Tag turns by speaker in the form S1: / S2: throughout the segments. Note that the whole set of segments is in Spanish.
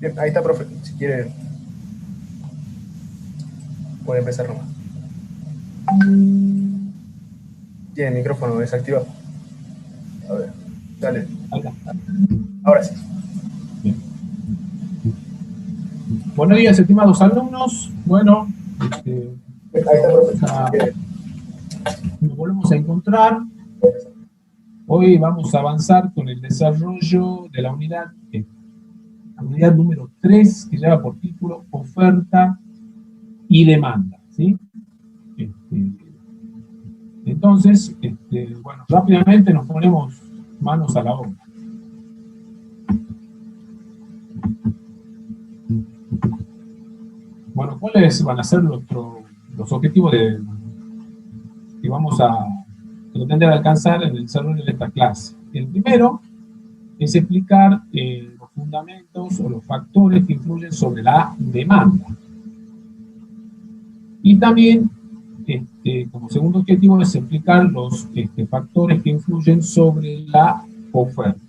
S1: Bien, ahí está, profe. Si quiere, puede empezar nomás. Tiene el micrófono desactivado. A ver, dale.
S2: Acá.
S1: Ahora sí.
S2: Bien. Buenos días, estimados alumnos. Bueno,
S1: Ahí está, profe.
S2: vamos
S1: Si quiere,
S2: nos volvemos a encontrar. Hoy vamos a avanzar con el desarrollo de la unidad número 3, que lleva por título Oferta y Demanda. ¿Sí? Entonces, bueno, rápidamente nos ponemos manos a la obra. Bueno, ¿cuáles van a ser los objetivos que vamos a pretender alcanzar en el desarrollo de esta clase? El primero es explicar los fundamentos o los factores que influyen sobre la demanda. Y también, como segundo objetivo, es explicar los factores que influyen sobre la oferta.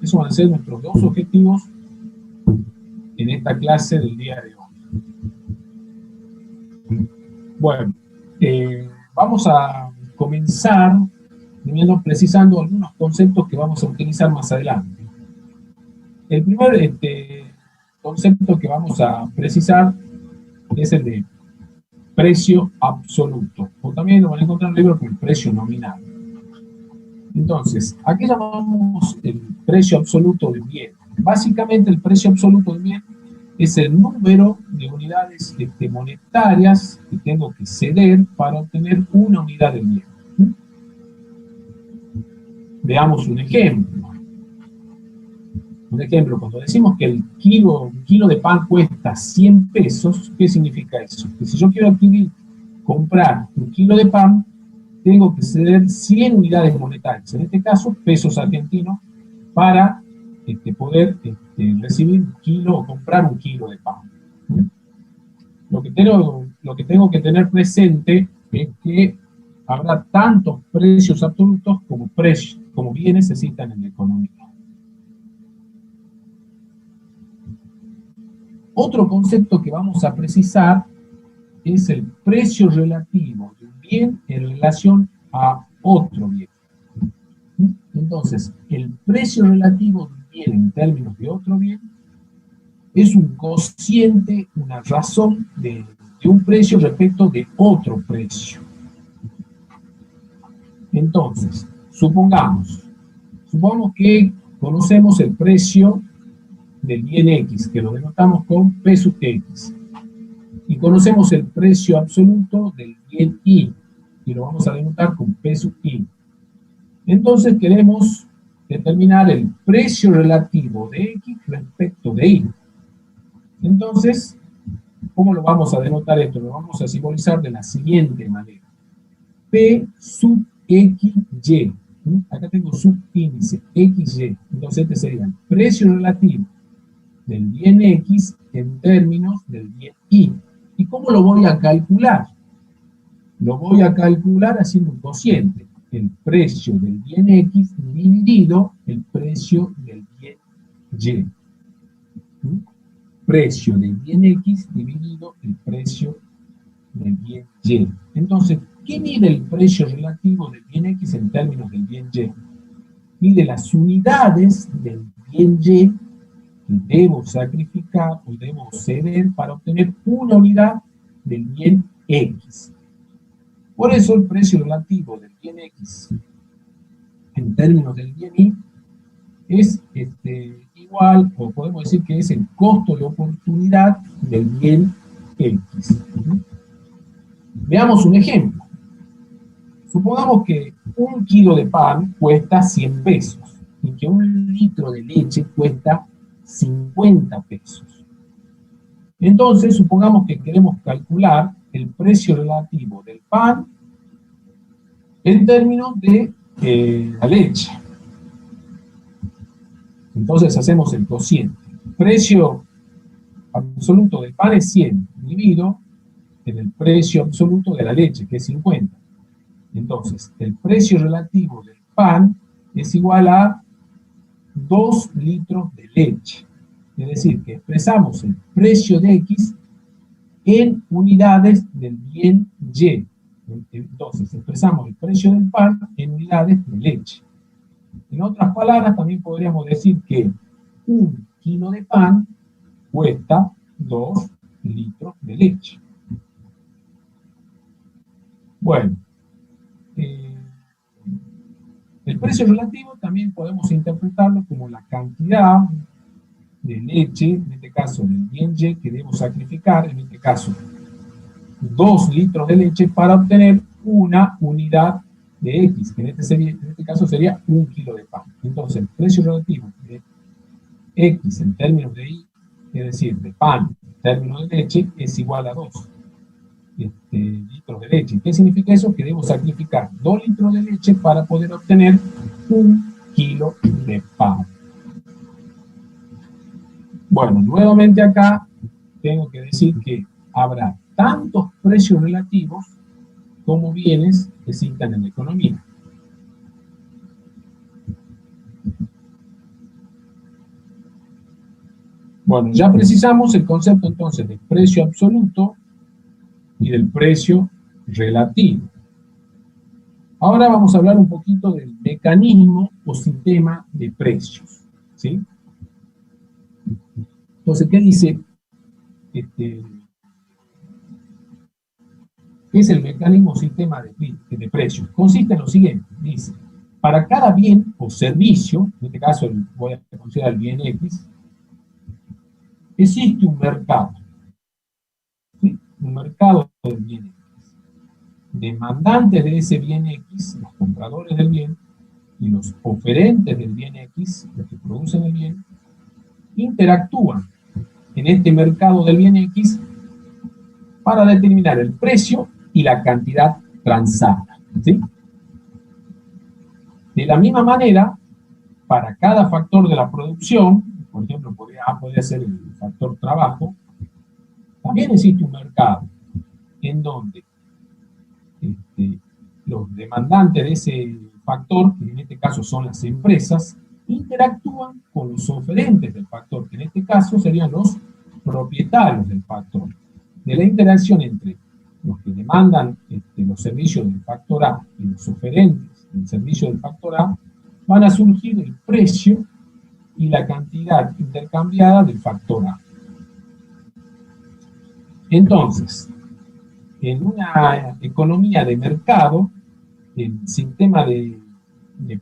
S2: Esos van a ser nuestros dos objetivos en esta clase del día de hoy. Bueno, vamos a comenzar precisando algunos conceptos que vamos a utilizar más adelante. El primer concepto que vamos a precisar es el de precio absoluto, o también lo van a encontrar en el libro como el precio nominal. Entonces, ¿a qué llamamos el precio absoluto de un bien? Básicamente el precio absoluto de un bien es el número de unidades monetarias que tengo que ceder para obtener una unidad de bien. Veamos un ejemplo. Un ejemplo, cuando decimos que un kilo de pan cuesta 100 pesos, ¿qué significa eso? Que si yo quiero comprar un kilo de pan, tengo que ceder 100 unidades monetarias, en este caso pesos argentinos, para poder recibir un kilo o comprar un kilo de pan. Lo que tengo que tener presente es que habrá tantos precios absolutos como bienes existan en la economía. Otro concepto que vamos a precisar es el precio relativo de un bien en relación a otro bien. Entonces, el precio relativo de un bien en términos de otro bien es un cociente, una razón de un precio respecto de otro precio. Entonces, supongamos que conocemos el precio del bien X, que lo denotamos con P sub X, y conocemos el precio absoluto del bien Y, y lo vamos a denotar con P sub Y. Entonces queremos determinar el precio relativo de X respecto de Y. Entonces, ¿cómo lo vamos a denotar esto? Lo vamos a simbolizar de la siguiente manera. P sub XY. Acá tengo subíndice XY. Entonces este sería el precio relativo del bien X en términos del bien Y. ¿Y cómo lo voy a calcular? Lo voy a calcular haciendo un cociente. El precio del bien X dividido el precio del bien Y. Precio del bien X dividido el precio del bien Y. Entonces, ¿qué mide el precio relativo del bien X en términos del bien Y? Mide las unidades del bien Y que debo sacrificar o debo ceder para obtener una unidad del bien X. Por eso el precio relativo del bien X en términos del bien Y es igual, o podemos decir que es el costo de oportunidad del bien X. Veamos un ejemplo. Supongamos que un kilo de pan cuesta 100 pesos y que un litro de leche cuesta 50 pesos. Entonces, supongamos que queremos calcular el precio relativo del pan en términos de la leche. Entonces hacemos el cociente. Precio absoluto del pan es 100, dividido en el precio absoluto de la leche, que es 50. Entonces, el precio relativo del pan es igual a 2 litros de leche. Es decir, que expresamos el precio de X en unidades del bien Y. Entonces, expresamos el precio del pan en unidades de leche. En otras palabras, también podríamos decir que un kilo de pan cuesta 2 litros de leche. Bueno, el precio relativo también podemos interpretarlo como la cantidad de leche, en este caso del bien Y, que debo sacrificar, en este caso 2 litros de leche, para obtener una unidad de X, que en este caso sería 1 kilo de pan. Entonces, el precio relativo de X en términos de Y, es decir, de pan en términos de leche, es igual a 2 litros de leche. ¿Qué significa eso? Que debo sacrificar 2 litros de leche para poder obtener 1 kilo de pan. Bueno, nuevamente acá tengo que decir que habrá tantos precios relativos como bienes que existan en la economía. Bueno, ya precisamos el concepto entonces del precio absoluto y del precio relativo. Ahora vamos a hablar un poquito del mecanismo o sistema de precios, ¿sí? Entonces, ¿qué dice? ¿Qué es el mecanismo o sistema de precios? Consiste en lo siguiente, dice, para cada bien o servicio, en este caso voy a considerar el bien X, existe un mercado, ¿sí? Un mercado del bien X. Demandantes de ese bien X, los compradores del bien, y los oferentes del bien X, los que producen el bien, interactúan en este mercado del bien X para determinar el precio y la cantidad transada, ¿sí? De la misma manera, para cada factor de la producción, por ejemplo, podría ser el factor trabajo, también existe un mercado en donde los demandantes de ese factor, que en este caso son las empresas, interactúan con los oferentes del factor, que en este caso serían los propietarios del factor. De la interacción entre los que demandan los servicios del factor A y los oferentes del servicio del factor A, van a surgir el precio y la cantidad intercambiada del factor A. Entonces, en una economía de mercado, el sistema de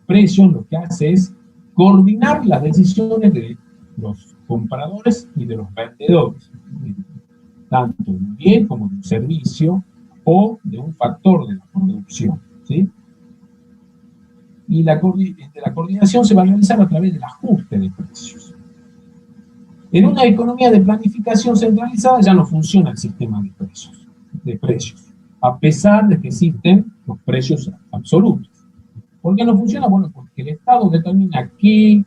S2: precios lo que hace es coordinar las decisiones de los compradores y de los vendedores, tanto de un bien como de un servicio o de un factor de la producción, ¿sí? Y la coordinación se va a realizar a través del ajuste de precios. En una economía de planificación centralizada ya no funciona el sistema de precios, a pesar de que existen los precios absolutos. ¿Por qué no funciona? Bueno, porque el Estado determina qué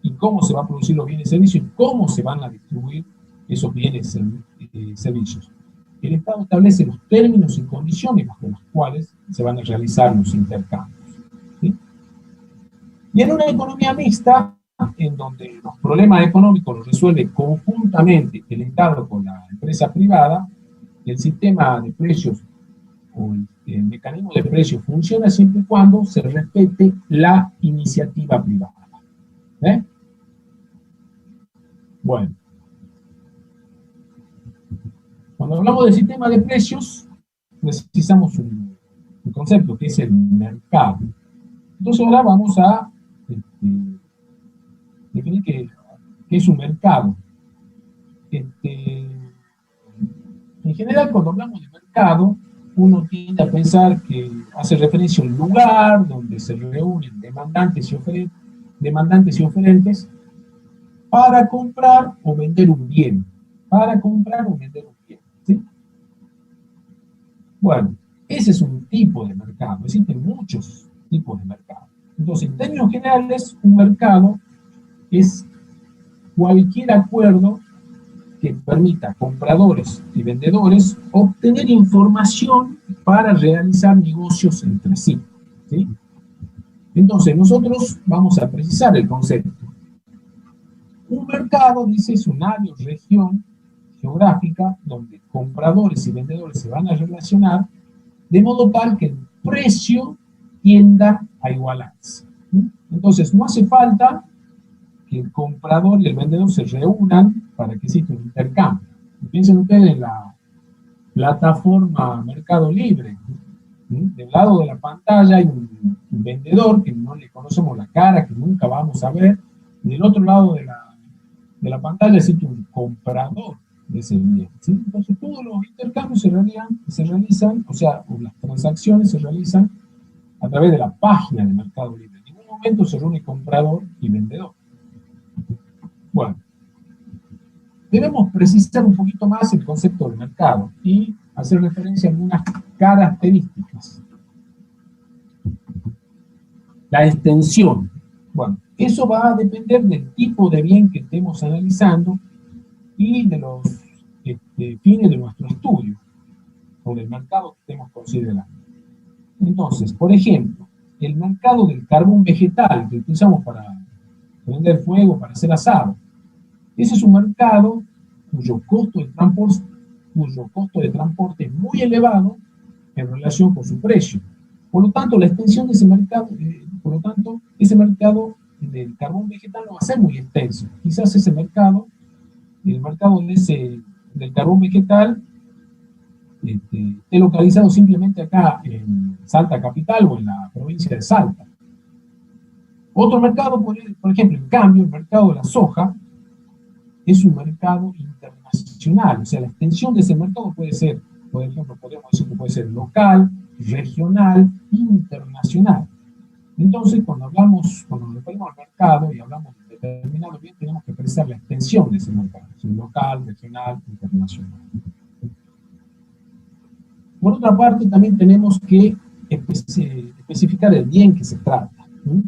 S2: y cómo se van a producir los bienes y servicios y cómo se van a distribuir esos bienes y servicios. El Estado establece los términos y condiciones bajo los cuales se van a realizar los intercambios, ¿sí? Y en una economía mixta, en donde los problemas económicos los resuelve conjuntamente el Estado con la empresa privada, el sistema de precios o el mecanismo de precios funciona siempre y cuando se respete la iniciativa privada. Bueno, cuando hablamos del sistema de precios, necesitamos un concepto que es el mercado. Entonces ahora vamos a definir qué es un mercado. En general, cuando hablamos de mercado, uno tiende a pensar que hace referencia a un lugar donde se reúnen demandantes y oferentes para comprar o vender un bien. ¿Sí? Bueno, ese es un tipo de mercado. Existen muchos tipos de mercado. Entonces, en términos generales, un mercado es cualquier acuerdo que permita a compradores y vendedores obtener información para realizar negocios entre sí, ¿sí? Entonces, nosotros vamos a precisar el concepto. Un mercado, dice, es un área o región geográfica donde compradores y vendedores se van a relacionar de modo tal que el precio tienda a igualarse. Entonces, no hace falta que el comprador y el vendedor se reúnan para que exista un intercambio. Piensen ustedes en la plataforma Mercado Libre. Del lado de la pantalla hay un vendedor que no le conocemos la cara, que nunca vamos a ver. Y del otro lado de la pantalla existe un comprador de ese bien, ¿sí? Entonces todos los intercambios se realizan, o sea, las transacciones se realizan a través de la página de Mercado Libre. En ningún momento se reúne comprador y vendedor. Bueno, debemos precisar un poquito más el concepto de mercado y hacer referencia a algunas características. La extensión. Bueno, eso va a depender del tipo de bien que estemos analizando y de los fines de nuestro estudio, o del mercado que estemos considerando. Entonces, por ejemplo, el mercado del carbón vegetal que utilizamos para prender fuego, para hacer asado, ese es un mercado cuyo costo de transporte es muy elevado en relación con su precio. Por lo tanto, la extensión de ese mercado, ese mercado del carbón vegetal no va a ser muy extenso. Quizás ese mercado, el mercado del carbón vegetal, esté localizado simplemente acá en Salta Capital o en la provincia de Salta. Otro mercado, por ejemplo, en cambio, el mercado de la soja es un mercado internacional, o sea, la extensión de ese mercado puede ser, por ejemplo, podemos decir que puede ser local, regional, internacional. Entonces, cuando nos referimos al mercado y hablamos de determinado bien, tenemos que precisar la extensión de ese mercado, si es local, regional, internacional. Por otra parte, también tenemos que especificar el bien que se trata, ¿sí?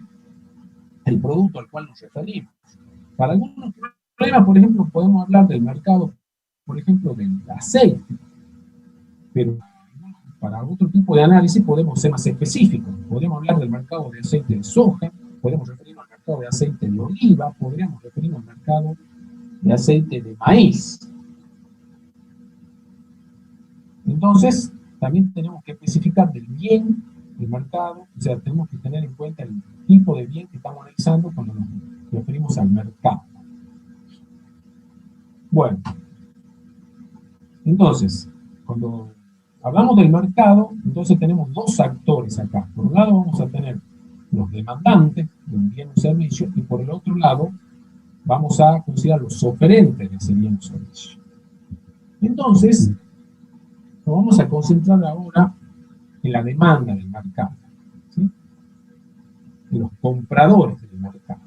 S2: El producto al cual nos referimos. Para algunos problemas, por ejemplo, podemos hablar del mercado, por ejemplo, del aceite, pero para otro tipo de análisis podemos ser más específicos. Podemos hablar del mercado de aceite de soja, podemos referirnos al mercado de aceite de oliva, podríamos referirnos al mercado de aceite de maíz. Entonces, también tenemos que especificar del bien del mercado, o sea, tenemos que tener en cuenta el tipo de bien que estamos analizando cuando nos referimos al mercado. Bueno, entonces, cuando hablamos del mercado, entonces tenemos dos actores acá. Por un lado vamos a tener los demandantes de un bien o servicio y por el otro lado vamos a considerar los oferentes de ese bien o servicio. Entonces, nos vamos a concentrar ahora en la demanda del mercado, ¿sí? En los compradores del mercado.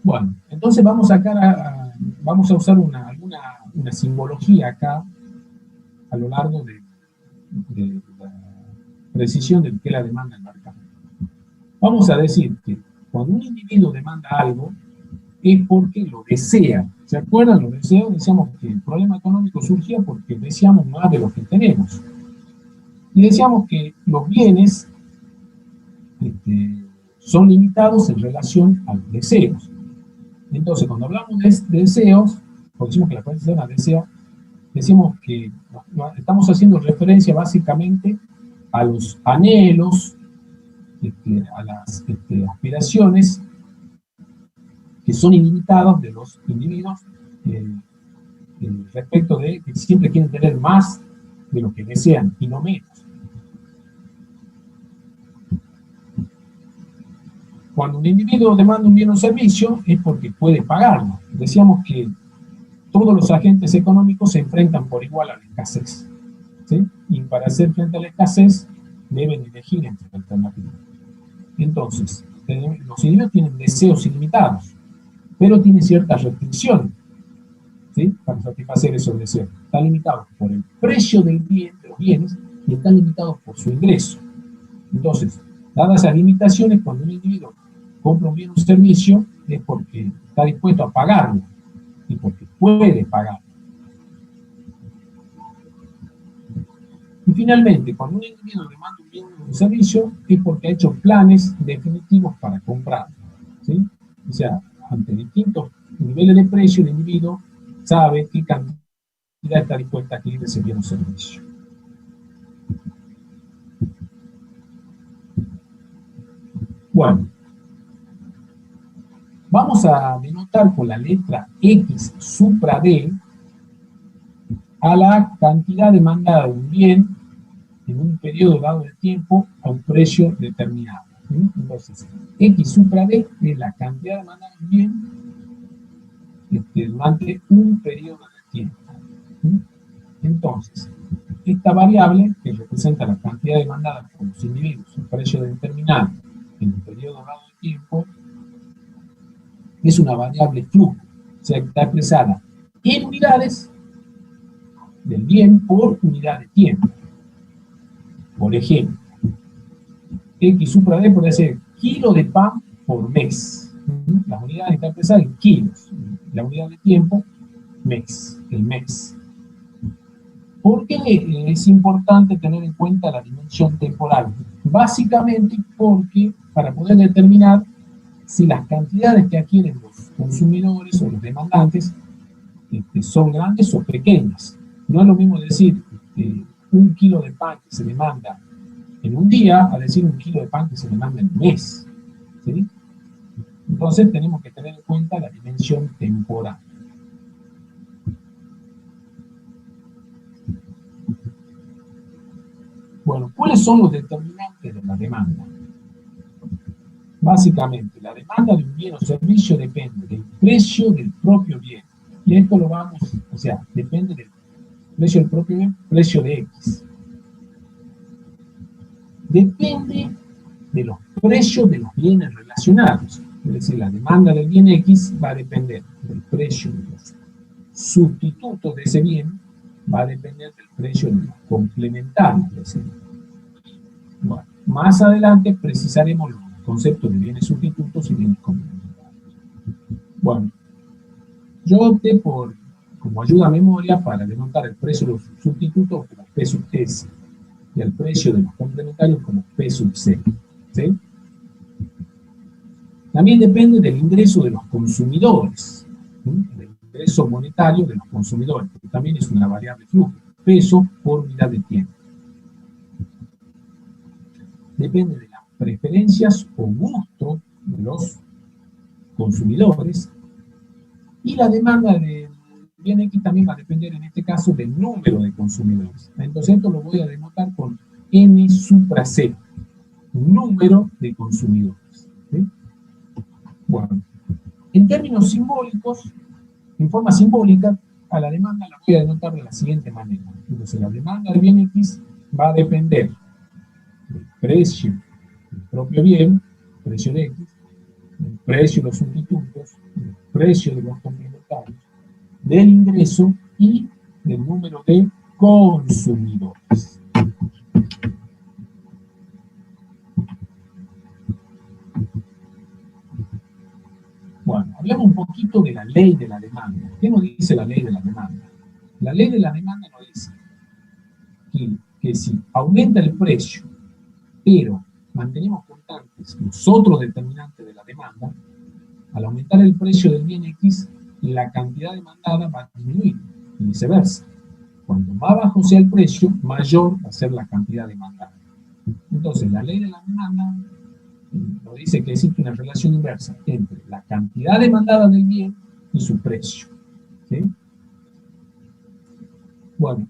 S2: Bueno, entonces vamos a usar una simbología acá a lo largo de la precisión de qué es la demanda del mercado. Vamos a decir que cuando un individuo demanda algo es porque lo desea. ¿Se acuerdan? Los deseos, decíamos que el problema económico surgía porque deseamos más de lo que tenemos. Y decíamos que los bienes son limitados en relación a los deseos. Entonces, cuando hablamos de deseos, cuando decimos que la persona desea, decimos que estamos haciendo referencia básicamente a los anhelos, a las aspiraciones que son ilimitados de los individuos respecto de que siempre quieren tener más de lo que desean y no menos. Cuando un individuo demanda un bien o servicio es porque puede pagarlo. Decíamos que todos los agentes económicos se enfrentan por igual a la escasez, ¿sí? Y para hacer frente a la escasez deben elegir entre alternativas. Entonces, los individuos tienen deseos ilimitados, pero tienen ciertas restricciones, ¿sí? Para satisfacer esos deseos. Están limitados por el precio del bien, de los bienes, y están limitados por su ingreso. Entonces, dadas esas limitaciones, cuando un individuo compra un bien o un servicio, es porque está dispuesto a pagarlo y porque puede pagarlo. Y finalmente, cuando un individuo demanda un bien o un servicio, es porque ha hecho planes definitivos para comprarlo, ¿sí? O sea, ante distintos niveles de precio, el individuo sabe qué cantidad está dispuesta a adquirir ese bien o servicio. Bueno, vamos a denotar con la letra X supra D a la cantidad demandada de un bien en un periodo dado de tiempo a un precio determinado. Entonces, X supra D es la cantidad demandada de un bien durante un periodo de tiempo. Entonces, esta variable, que representa la cantidad demandada por los individuos, un precio determinado en un periodo dado de tiempo, es una variable flujo, o sea, está expresada en unidades del bien por unidad de tiempo. Por ejemplo, X supra D puede ser kilo de pan por mes. Las unidades están expresadas en kilos. La unidad de tiempo, mes, el mes. ¿Por qué es importante tener en cuenta la dimensión temporal? Básicamente porque para poder determinar si las cantidades que adquieren los consumidores o los demandantes son grandes o pequeñas. No es lo mismo decir un kilo de pan que se demanda en un día a decir un kilo de pan que se demanda en un mes. ¿Sí? Entonces tenemos que tener en cuenta la dimensión temporal. Bueno, ¿cuáles son los determinantes de la demanda? Básicamente, la demanda de un bien o servicio depende del precio del propio bien. Y esto lo vamos, o sea, depende del precio del propio bien, precio de X. Depende de los precios de los bienes relacionados. Es decir, la demanda del bien X va a depender del precio de los sustitutos de ese bien, va a depender del precio de los complementarios de ese bien. Bueno, más adelante precisaremos los conceptos de bienes sustitutos y bienes complementarios. Bueno, yo opté como ayuda a memoria para denotar el precio de los sustitutos como P sub S y el precio de los complementarios como P sub C. ¿Sí? También depende del ingreso de los consumidores, ¿sí? Del ingreso monetario de los consumidores, que también es una variable flujo, peso por unidad de tiempo. Depende de las preferencias o gusto de los consumidores, y la demanda del bien X también va a depender en este caso del número de consumidores. Entonces esto lo voy a denotar con N supra C, número de consumidores. ¿Sí? Bueno, en términos simbólicos, en forma simbólica, a la demanda la voy a denotar de la siguiente manera. Entonces la demanda del bien X va a depender del precio del propio bien, precio de X, del precio de los sustitutos, del precio de los complementarios, del ingreso y del número de consumidores. Bueno, hablemos un poquito de la ley de la demanda. ¿Qué nos dice la ley de la demanda? La ley de la demanda nos dice que si aumenta el precio, pero mantenemos constantes los otros determinantes de la demanda, al aumentar el precio del bien X, la cantidad demandada va a disminuir, y viceversa. Cuanto más bajo sea el precio, mayor va a ser la cantidad demandada. Entonces, la ley de la demanda nos dice que existe una relación inversa entre la cantidad demandada del bien y su precio. ¿Sí? Bueno,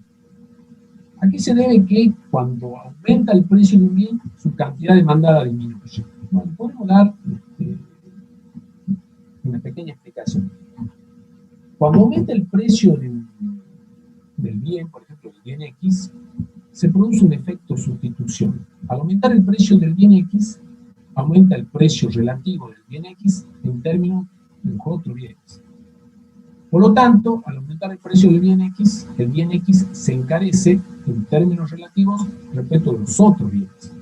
S2: aquí se debe que cuando aumenta el precio de un bien, su cantidad demandada disminuye. Bueno, podemos dar una pequeña explicación. Cuando aumenta el precio del bien, por ejemplo, del bien X, se produce un efecto sustitución. Al aumentar el precio del bien X, aumenta el precio relativo del bien X en términos de los otros bienes. Por lo tanto, al aumentar el precio del bien X se encarece en términos relativos respecto de los otros bienes.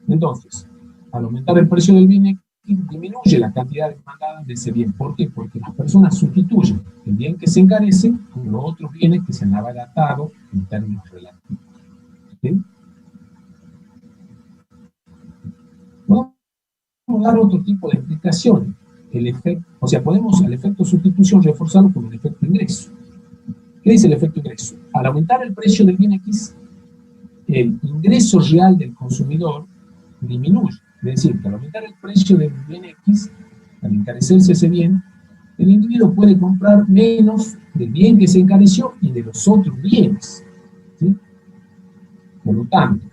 S2: Entonces, al aumentar el precio del bien X, disminuye la cantidad demandada de ese bien. ¿Por qué? Porque las personas sustituyen el bien que se encarece con los otros bienes que se han abaratado en términos relativos. ¿Sí? Podemos dar otro tipo de explicación. el efecto, o sea, podemos el efecto sustitución reforzarlo con el efecto ingreso. ¿Qué dice el efecto ingreso? Al aumentar el precio del bien X, el ingreso real del consumidor disminuye. Es decir, que al aumentar el precio del bien X, al encarecerse ese bien, el individuo puede comprar menos del bien que se encareció y de los otros bienes. ¿Sí? Por lo tanto,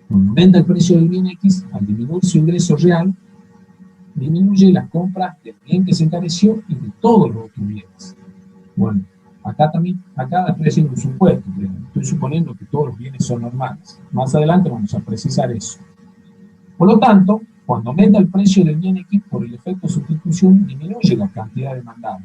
S2: cuando aumenta el precio del bien X, al disminuir su ingreso real, disminuye las compras del bien que se encareció y de todos los otros bienes. Bueno, acá estoy haciendo un supuesto, pero estoy suponiendo que todos los bienes son normales. Más adelante vamos a precisar eso. Por lo tanto, cuando aumenta el precio del bien X por el efecto sustitución, disminuye la cantidad demandada.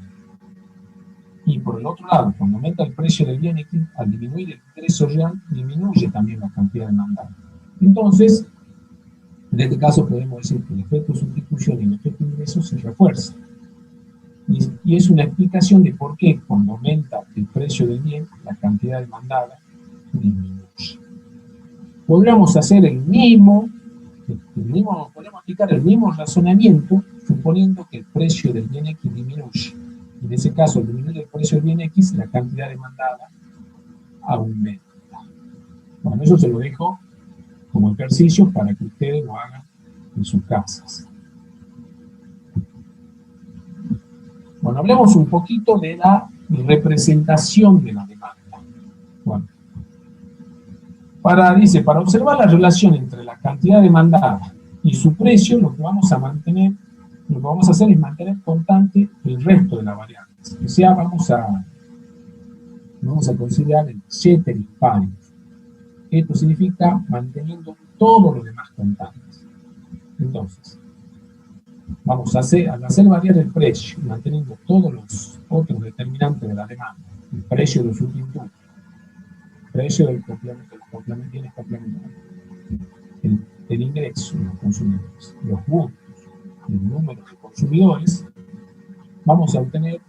S2: Y por el otro lado, cuando aumenta el precio del bien X, al disminuir el ingreso real, disminuye también la cantidad demandada. Entonces, en este caso podemos decir que el efecto sustitución y el efecto ingreso se refuerzan. Y es una explicación de por qué cuando aumenta el precio del bien, la cantidad demandada disminuye. Podríamos hacer podemos aplicar el mismo razonamiento suponiendo que el precio del bien X disminuye. Y en ese caso, al disminuir el precio del bien X, la cantidad demandada aumenta. Bueno, eso se lo dejo como ejercicio para que ustedes lo hagan en sus casas. Bueno, hablemos un poquito de la representación de la demanda. Bueno, para observar la relación entre la cantidad demandada y su precio, lo que vamos a hacer es mantener constante el resto de las variables. O sea, vamos a considerar el ceteris paribus. Esto significa manteniendo todos los demás constantes. Entonces, al hacer variar el precio, manteniendo todos los otros determinantes de la demanda, el precio del sustituto, el precio del complemento, los bienes complementarios, el ingreso de los consumidores, los gustos, el número de consumidores, vamos a obtener,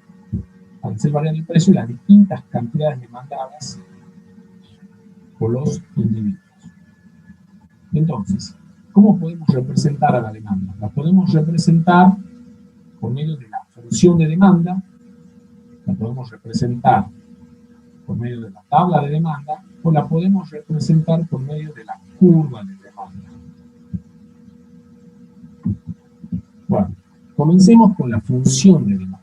S2: al hacer variar el precio, las distintas cantidades demandadas por los individuos. Entonces, ¿cómo podemos representar a la demanda? La podemos representar por medio de la función de demanda, la podemos representar por medio de la tabla de demanda, o la podemos representar por medio de la curva de demanda. Bueno, comencemos con la función de demanda.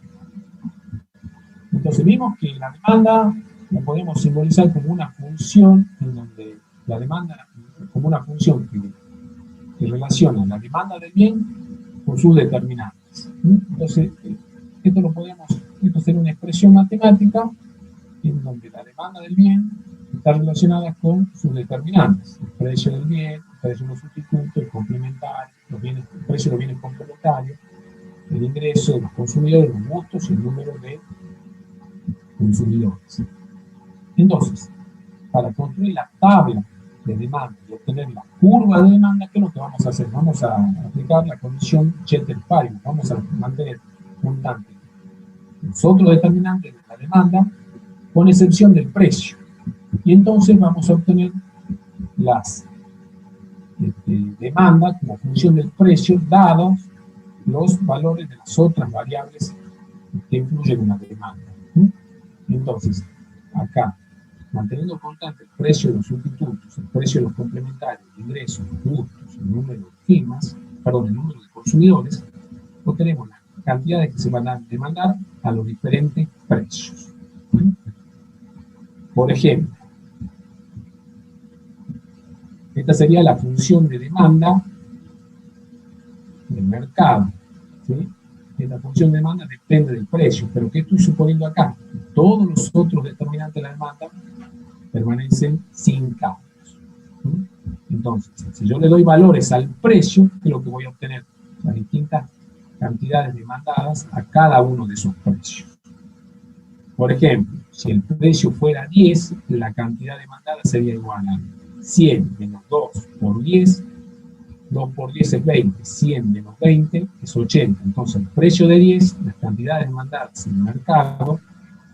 S2: Entonces vimos que la demanda la podemos simbolizar como una función en donde la demanda, como una función que relaciona la demanda del bien con sus determinantes. Entonces, esto sería una expresión matemática en donde la demanda del bien está relacionada con sus determinantes: el precio del bien, el precio de los sustitutos, el complementario, el precio de los bienes complementarios, el ingreso de los consumidores, los gustos y el número de consumidores. Entonces, para construir la tabla de demanda y obtener la curva de demanda, ¿qué es lo que vamos a hacer? Vamos a aplicar la condición ceteris paribus, vamos a mantener constante los otros determinantes de la demanda, con excepción del precio. Y entonces vamos a obtener las demandas como función del precio, dados los valores de las otras variables que influyen en la demanda. Entonces, acá, manteniendo constante el precio de los sustitutos, el precio de los complementarios, el ingreso, los gustos, el número de firmas, el número de consumidores, obtenemos las cantidades que se van a demandar a los diferentes precios. Por ejemplo, esta sería la función de demanda del mercado, ¿sí? La función de demanda depende del precio, pero ¿qué estoy suponiendo acá? Todos los otros determinantes de la demanda permanecen sin cambios. Entonces, si yo le doy valores al precio, ¿qué es lo que voy a obtener? Las distintas cantidades demandadas a cada uno de esos precios. Por ejemplo, si el precio fuera 10, la cantidad demandada sería igual a 100 menos 2 por 10, 2 por 10 es 20, 100 menos 20 es 80. Entonces, el precio de 10, las cantidades demandadas en el mercado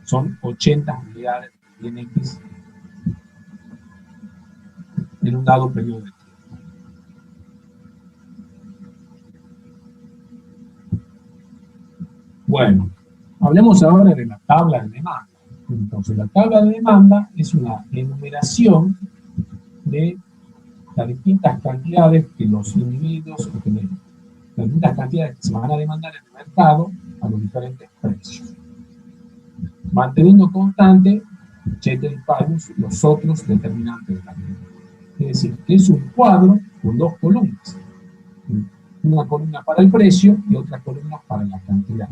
S2: son 80 unidades de bien X en un dado periodo de tiempo. Bueno, hablemos ahora de la tabla de demanda. Entonces, la tabla de demanda es una enumeración de las distintas cantidades que los individuos, las distintas cantidades que se van a demandar en el mercado a los diferentes precios, manteniendo constante ceteris paribus los otros determinantes de la demanda. Es decir, que es un cuadro con dos columnas. Una columna para el precio y otra columna para la cantidad.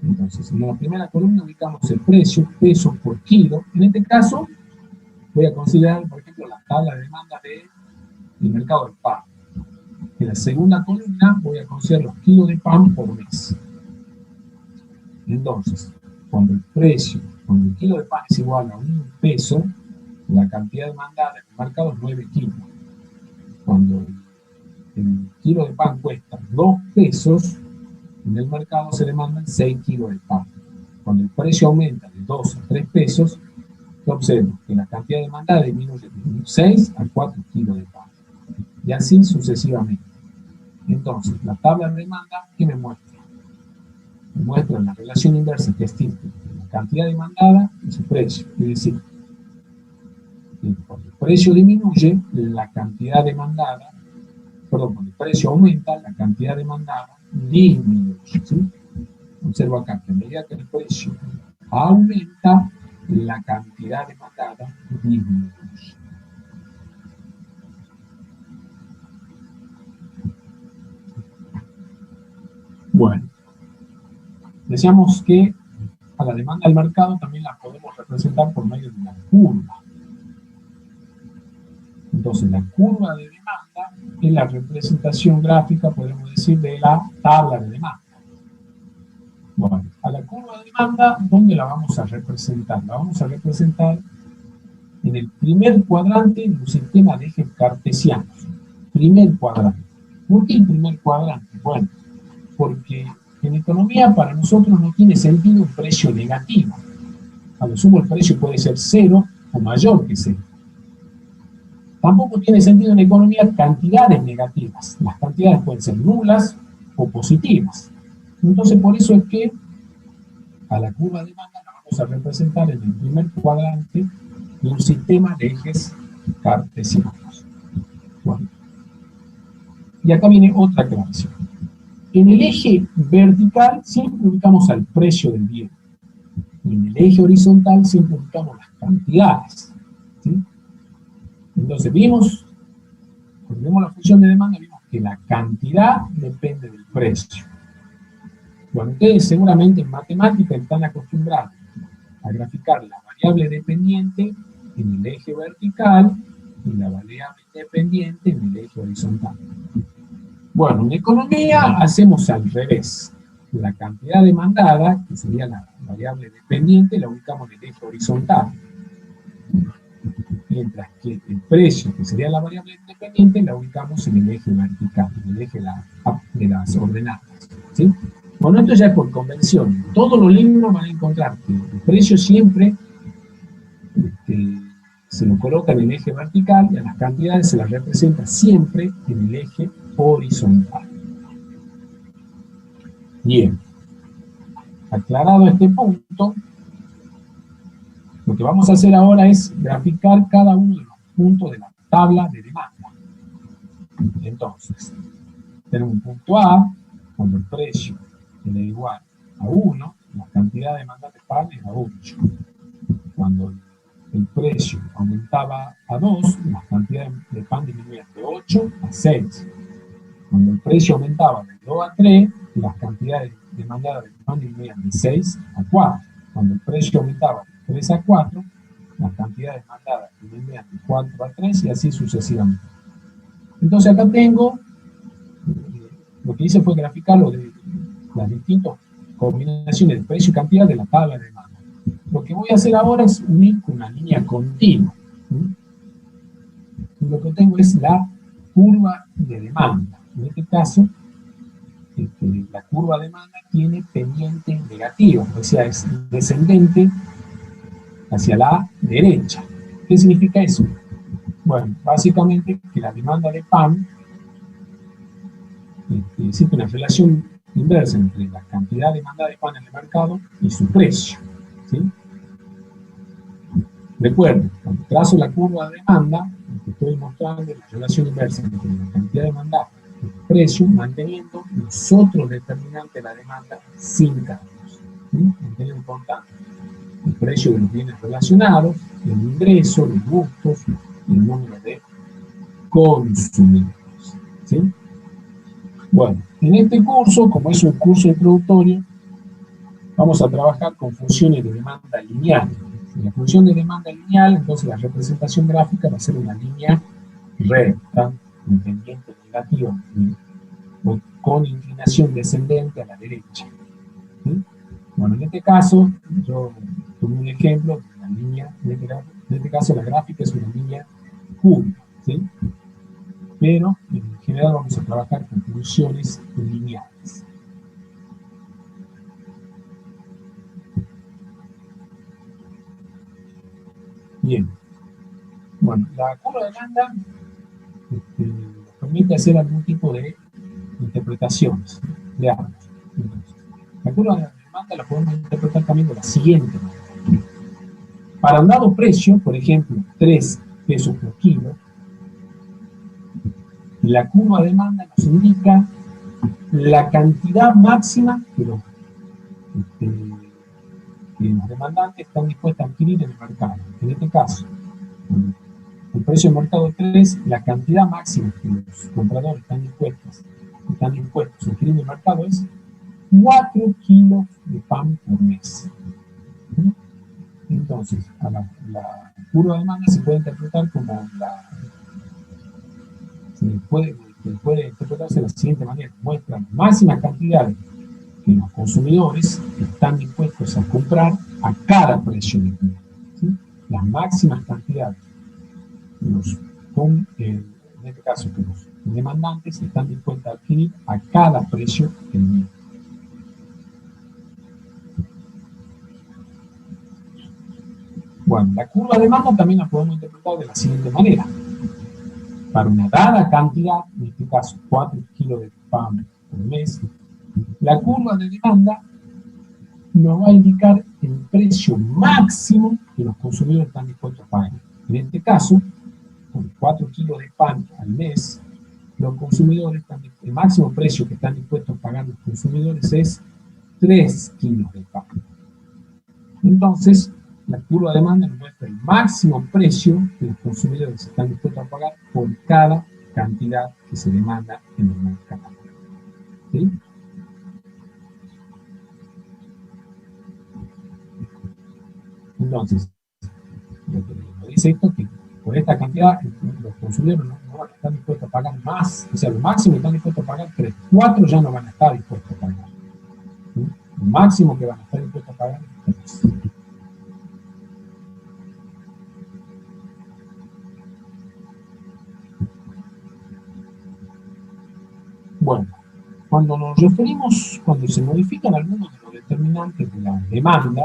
S2: Entonces, en la primera columna ubicamos el precio, pesos por kilo. En este caso, voy a considerar, por ejemplo, la tabla de demanda del mercado del pan. En la segunda columna voy a considerar los kilos de pan por mes. Entonces, cuando el kilo de pan es igual a 1 peso, la cantidad demandada en el mercado es 9 kilos. Cuando el kilo de pan cuesta 2 pesos, en el mercado se demandan 6 kilos de pan. Cuando el precio aumenta de 2 a 3 pesos, yo observo que la cantidad demandada disminuye de 6 a 4 kilos de pan. Y así sucesivamente. Entonces, la tabla de demanda, ¿qué me muestra? Me muestra la relación inversa que existe entre la cantidad demandada y su precio. Es decir, que cuando el precio disminuye, la cantidad demandada, cuando el precio aumenta, la cantidad demandada disminuye. ¿Sí? Observo acá que a medida que el precio aumenta, la cantidad demandada disminuye. Bueno, decíamos que a la demanda del mercado también la podemos representar por medio de una curva. Entonces, la curva de demanda es la representación gráfica, podemos decir, de la tabla de demanda. Bueno, a la curva de demanda, ¿dónde la vamos a representar? La vamos a representar en el primer cuadrante de un sistema de ejes cartesianos. Primer cuadrante. ¿Por qué el primer cuadrante? Bueno, porque en economía para nosotros no tiene sentido un precio negativo. A lo sumo el precio puede ser 0 o mayor que 0. Tampoco tiene sentido en economía cantidades negativas. Las cantidades pueden ser nulas o positivas. Entonces, por eso es que a la curva de demanda la vamos a representar en el primer cuadrante de un sistema de ejes cartesianos. Bueno. Y acá viene otra aclaración. En el eje vertical siempre ubicamos al precio del bien. Y en el eje horizontal siempre ubicamos las cantidades. ¿Sí? Entonces cuando vemos la función de demanda, vimos que la cantidad depende del precio. Bueno, ustedes seguramente en matemática están acostumbrados a graficar la variable dependiente en el eje vertical y la variable independiente en el eje horizontal. Bueno, en economía hacemos al revés. La cantidad demandada, que sería la variable dependiente, la ubicamos en el eje horizontal. Mientras que el precio, que sería la variable independiente, la ubicamos en el eje vertical, en el eje de las ordenadas. ¿Sí? Bueno, esto ya es por convención. Todos los libros van a encontrar que el precio siempre se lo coloca en el eje vertical y a las cantidades se las representa siempre en el eje horizontal. Bien. Aclarado este punto, lo que vamos a hacer ahora es graficar cada uno de los puntos de la tabla de demanda. Entonces, tenemos un punto A, cuando el precio era igual a 1, la cantidad demandada de pan era 8. Cuando el precio aumentaba a 2, las cantidades de pan disminuían de 8 a 6. Cuando el precio aumentaba de 2 a 3, las cantidades demandadas de pan disminuían de 6 a 4. Cuando el precio aumentaba de 3 a 4, las cantidades demandadas disminuían de 4 a 3 y así sucesivamente. Entonces acá tengo, lo que hice fue graficarlo de las distintas combinaciones de precio y cantidad de la tabla de demanda. Lo que voy a hacer ahora es unir con una línea continua. Y lo que tengo es la curva de demanda. En este caso, la curva de demanda tiene pendiente negativa, o sea, es descendente hacia la derecha. ¿Qué significa eso? Bueno, básicamente que la demanda de pan, existe una relación inversa entre la cantidad demandada de pan en el mercado y su precio, ¿sí? Recuerden, cuando trazo la curva de demanda, lo que estoy mostrando es la relación inversa entre la cantidad demandada y el precio, manteniendo los otros determinantes de la demanda sin cambios, ¿sí? Manteniendo constante el precio de los bienes relacionados, el ingreso, los gustos, el número de consumidores, ¿sí? Bueno, en este curso, como es un curso introductorio, vamos a trabajar con funciones de demanda lineal. En la función de demanda lineal, entonces la representación gráfica va a ser una línea recta, con pendiente negativa, ¿sí? O con inclinación descendente a la derecha, ¿sí? Bueno, en este caso, yo tomé un ejemplo de una línea, en este caso la gráfica es una línea curva, ¿sí? Pero en general vamos a trabajar con funciones lineales. Bien, bueno, la curva de demanda nos permite hacer algún tipo de interpretaciones. Veamos. Entonces, la curva de demanda la podemos interpretar también de la siguiente manera. Para un dado precio, por ejemplo, 3 pesos por kilo, la curva de demanda nos indica la cantidad máxima que los demandantes están dispuestos a adquirir en el mercado. En este caso, el precio de mercado es 3, la cantidad máxima que los compradores están dispuestos a adquirir en el mercado es 4 kilos de pan por mes. Entonces, la curva de demanda se puede interpretar como puede interpretarse de la siguiente manera: muestra las máximas cantidades que los consumidores están dispuestos a comprar a cada precio de cliente, ¿sí? Las máximas cantidades en este caso que los demandantes están dispuestos a adquirir a cada precio del cliente. Bueno, la curva de demanda también la podemos interpretar de la siguiente manera. Para una dada cantidad, en este caso 4 kilos de pan por mes, la curva de demanda nos va a indicar el precio máximo que los consumidores están dispuestos a pagar. En este caso, por 4 kilos de pan al mes, los consumidores el máximo precio que están dispuestos a pagar los consumidores es 3 kilos de pan. Entonces, la curva de demanda nos muestra el máximo precio que los consumidores están dispuestos a pagar por cada cantidad que se demanda en el mercado. ¿Sí? Entonces, lo que dice esto es que por esta cantidad los consumidores no van a estar dispuestos a pagar más, o sea, lo máximo que están dispuestos a pagar 3, 4 ya no van a estar dispuestos a pagar. ¿Sí? El máximo que van a estar dispuestos a pagar es 3. Bueno, cuando se modifican algunos de los determinantes de la demanda,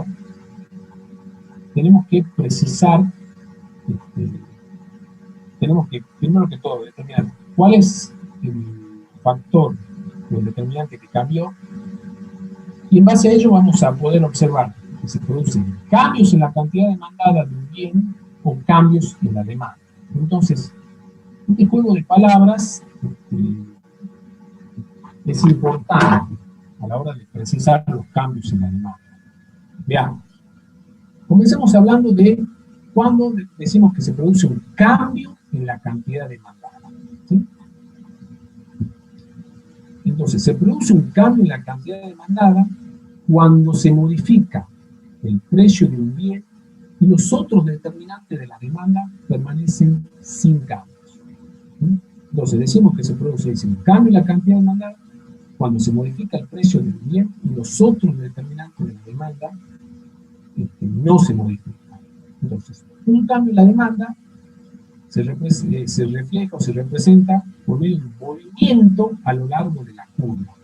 S2: tenemos que precisar, tenemos que, primero que todo, determinar cuál es el factor o el determinante que cambió, y en base a ello vamos a poder observar que se producen cambios en la cantidad demandada de un bien o cambios en la demanda. Entonces, este juego de palabras es importante a la hora de precisar los cambios en la demanda. Veamos. Comencemos hablando de cuando decimos que se produce un cambio en la cantidad demandada, ¿sí? Entonces, se produce un cambio en la cantidad demandada cuando se modifica el precio de un bien y los otros determinantes de la demanda permanecen sin cambios, ¿sí? Entonces, decimos que se produce un cambio en la cantidad demandada cuando se modifica el precio del bien y los otros determinantes de la demanda no se modifican. Entonces, un cambio en la demanda se refleja o se representa por medio de un movimiento a lo largo de la curva.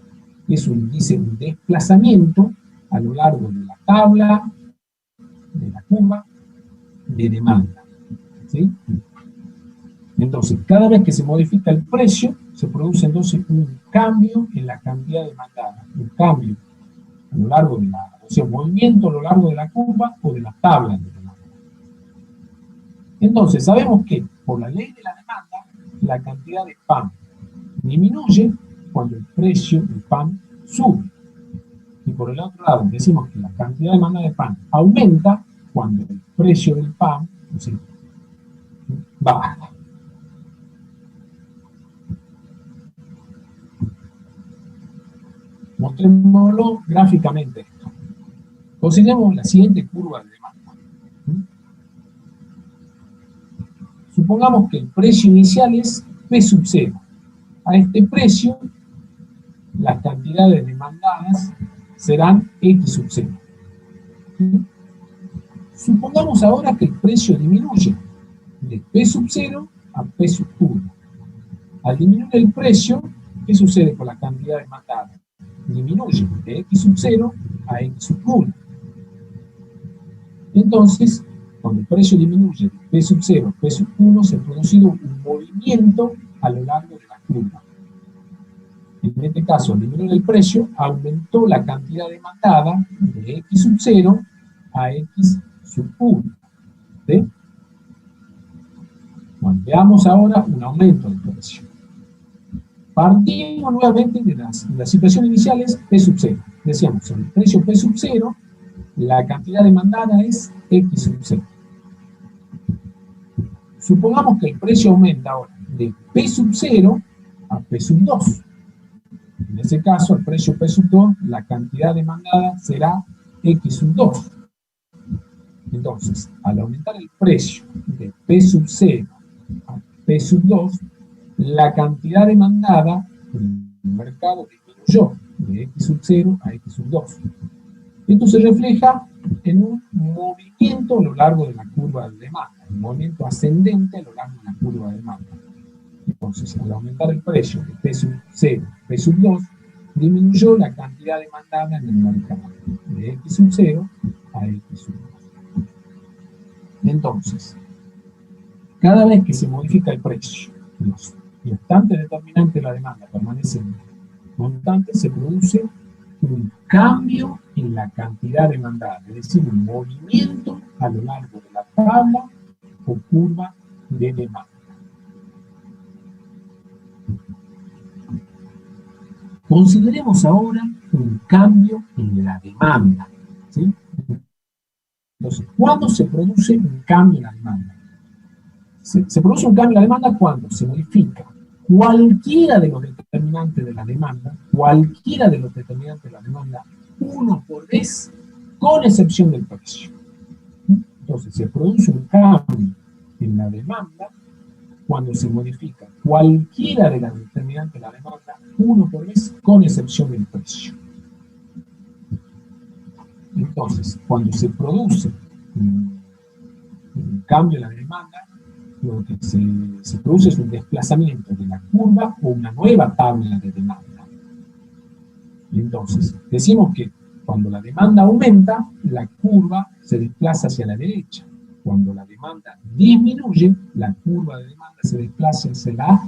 S2: Eso dice un desplazamiento a lo largo de la tabla, de la curva, de demanda, ¿sí? Entonces, cada vez que se modifica el precio, se produce entonces un cambio en la cantidad demandada, un cambio a lo largo de la, o sea, un movimiento a lo largo de la curva o de la tabla de demanda. Entonces, sabemos que por la ley de la demanda, la cantidad de pan disminuye cuando el precio del pan sube. Y por el otro lado, decimos que la cantidad de demanda de pan aumenta cuando el precio del pan, o sea, baja. Mostrémoslo gráficamente esto. Consideremos la siguiente curva de demanda. Supongamos que el precio inicial es P sub 0. A este precio, las cantidades demandadas serán X sub 0. Supongamos ahora que el precio disminuye de P sub 0 a P sub 1. Al disminuir el precio, ¿qué sucede con la cantidad demandada? Disminuye de X sub 0 a X sub 1. Entonces, cuando el precio disminuye de P sub 0 a P sub 1, se ha producido un movimiento a lo largo de la curva. En este caso, al disminuir el precio, aumentó la cantidad demandada de X sub 0 a X sub 1. ¿Sí? Bueno, veamos ahora un aumento del precio. Partimos nuevamente de la situación inicial es P sub 0. Decíamos, el precio P sub 0, la cantidad demandada es X sub 0. Supongamos que el precio aumenta ahora de P sub 0 a P sub 2. En ese caso, el precio P sub 2, la cantidad demandada será X sub 2. Entonces, al aumentar el precio de P sub 0 a P sub 2, la cantidad demandada en el mercado disminuyó de X sub 0 a X sub 2. Esto se refleja en un movimiento a lo largo de la curva de demanda, un movimiento ascendente a lo largo de la curva de demanda. Entonces, al aumentar el precio de P sub 0 a P sub 2, disminuyó la cantidad demandada en el mercado de X sub 0 a X sub 2. Entonces, cada vez que se modifica el precio, los instantes determinantes de la demanda permanecen constantes, se produce un cambio en la cantidad demandada, es decir, un movimiento a lo largo de la tabla o curva de demanda. Consideremos ahora un cambio en la demanda, ¿sí? Entonces, ¿cuándo se produce un cambio en la demanda? Se produce un cambio en la demanda cuando se modifica cualquiera de los determinantes de la demanda, uno por vez, con excepción del precio. Entonces, se produce un cambio en la demanda cuando se modifica cualquiera de las determinantes de la demanda, uno por vez, con excepción del precio. Entonces, cuando se produce un cambio en la demanda, lo que se produce es un desplazamiento de la curva o una nueva tabla de demanda. Entonces, decimos que cuando la demanda aumenta, la curva se desplaza hacia la derecha. Cuando la demanda disminuye, la curva de demanda se desplaza hacia la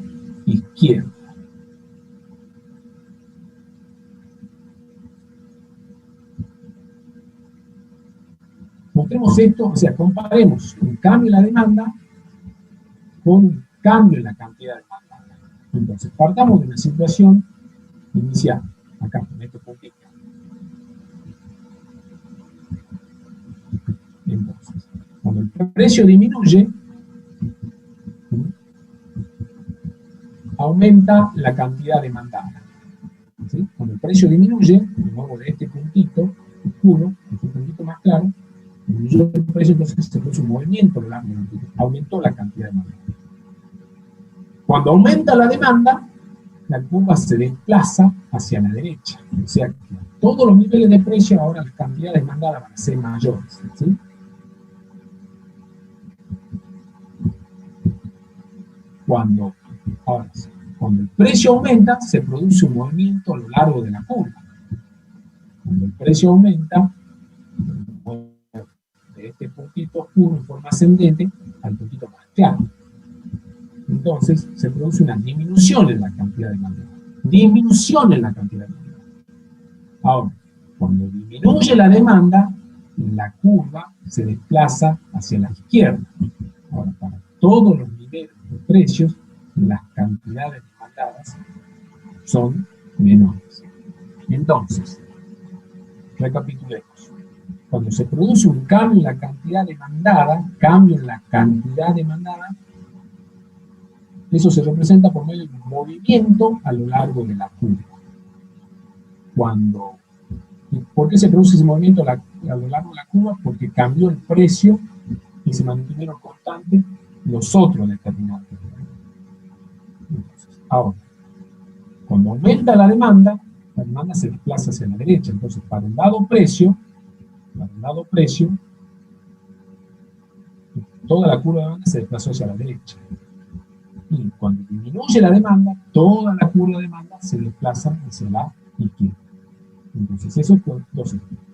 S2: izquierda. Mostremos esto, o sea, comparemos un cambio en la demanda con un cambio en la cantidad demandada. Entonces, partamos de una situación inicial, acá, con este puntito. Entonces, cuando el precio disminuye, aumenta la cantidad demandada. ¿Sí? Cuando el precio disminuye, de nuevo de este puntito oscuro, este puntito más claro, disminuyó el precio, entonces se produce un movimiento a lo largo de la curva, aumentó la cantidad demandada. Cuando aumenta la demanda, la curva se desplaza hacia la derecha. O sea que a todos los niveles de precio ahora las cantidades demandadas van a ser mayores. ¿Sí? Cuando el precio aumenta, se produce un movimiento a lo largo de la curva. Cuando el precio aumenta, de este puntito oscuro en forma ascendente al puntito más claro. entonces se produce una disminución en la cantidad demandada. Disminución en la cantidad demandada. Ahora, cuando disminuye la demanda, la curva se desplaza hacia la izquierda. Ahora, para todos los niveles de precios, las cantidades demandadas son menores. Entonces, recapitulemos. Cuando se produce un cambio en la cantidad demandada, eso se representa por medio de un movimiento a lo largo de la curva. ¿Por qué se produce ese movimiento a lo largo de la curva? Porque cambió el precio y se mantuvieron constantes los otros determinantes. Entonces, ahora, cuando aumenta la demanda se desplaza hacia la derecha. Entonces, para un dado precio, toda la curva de demanda se desplazó hacia la derecha. Y cuando disminuye la demanda, toda la curva de demanda se desplaza hacia la izquierda. Entonces,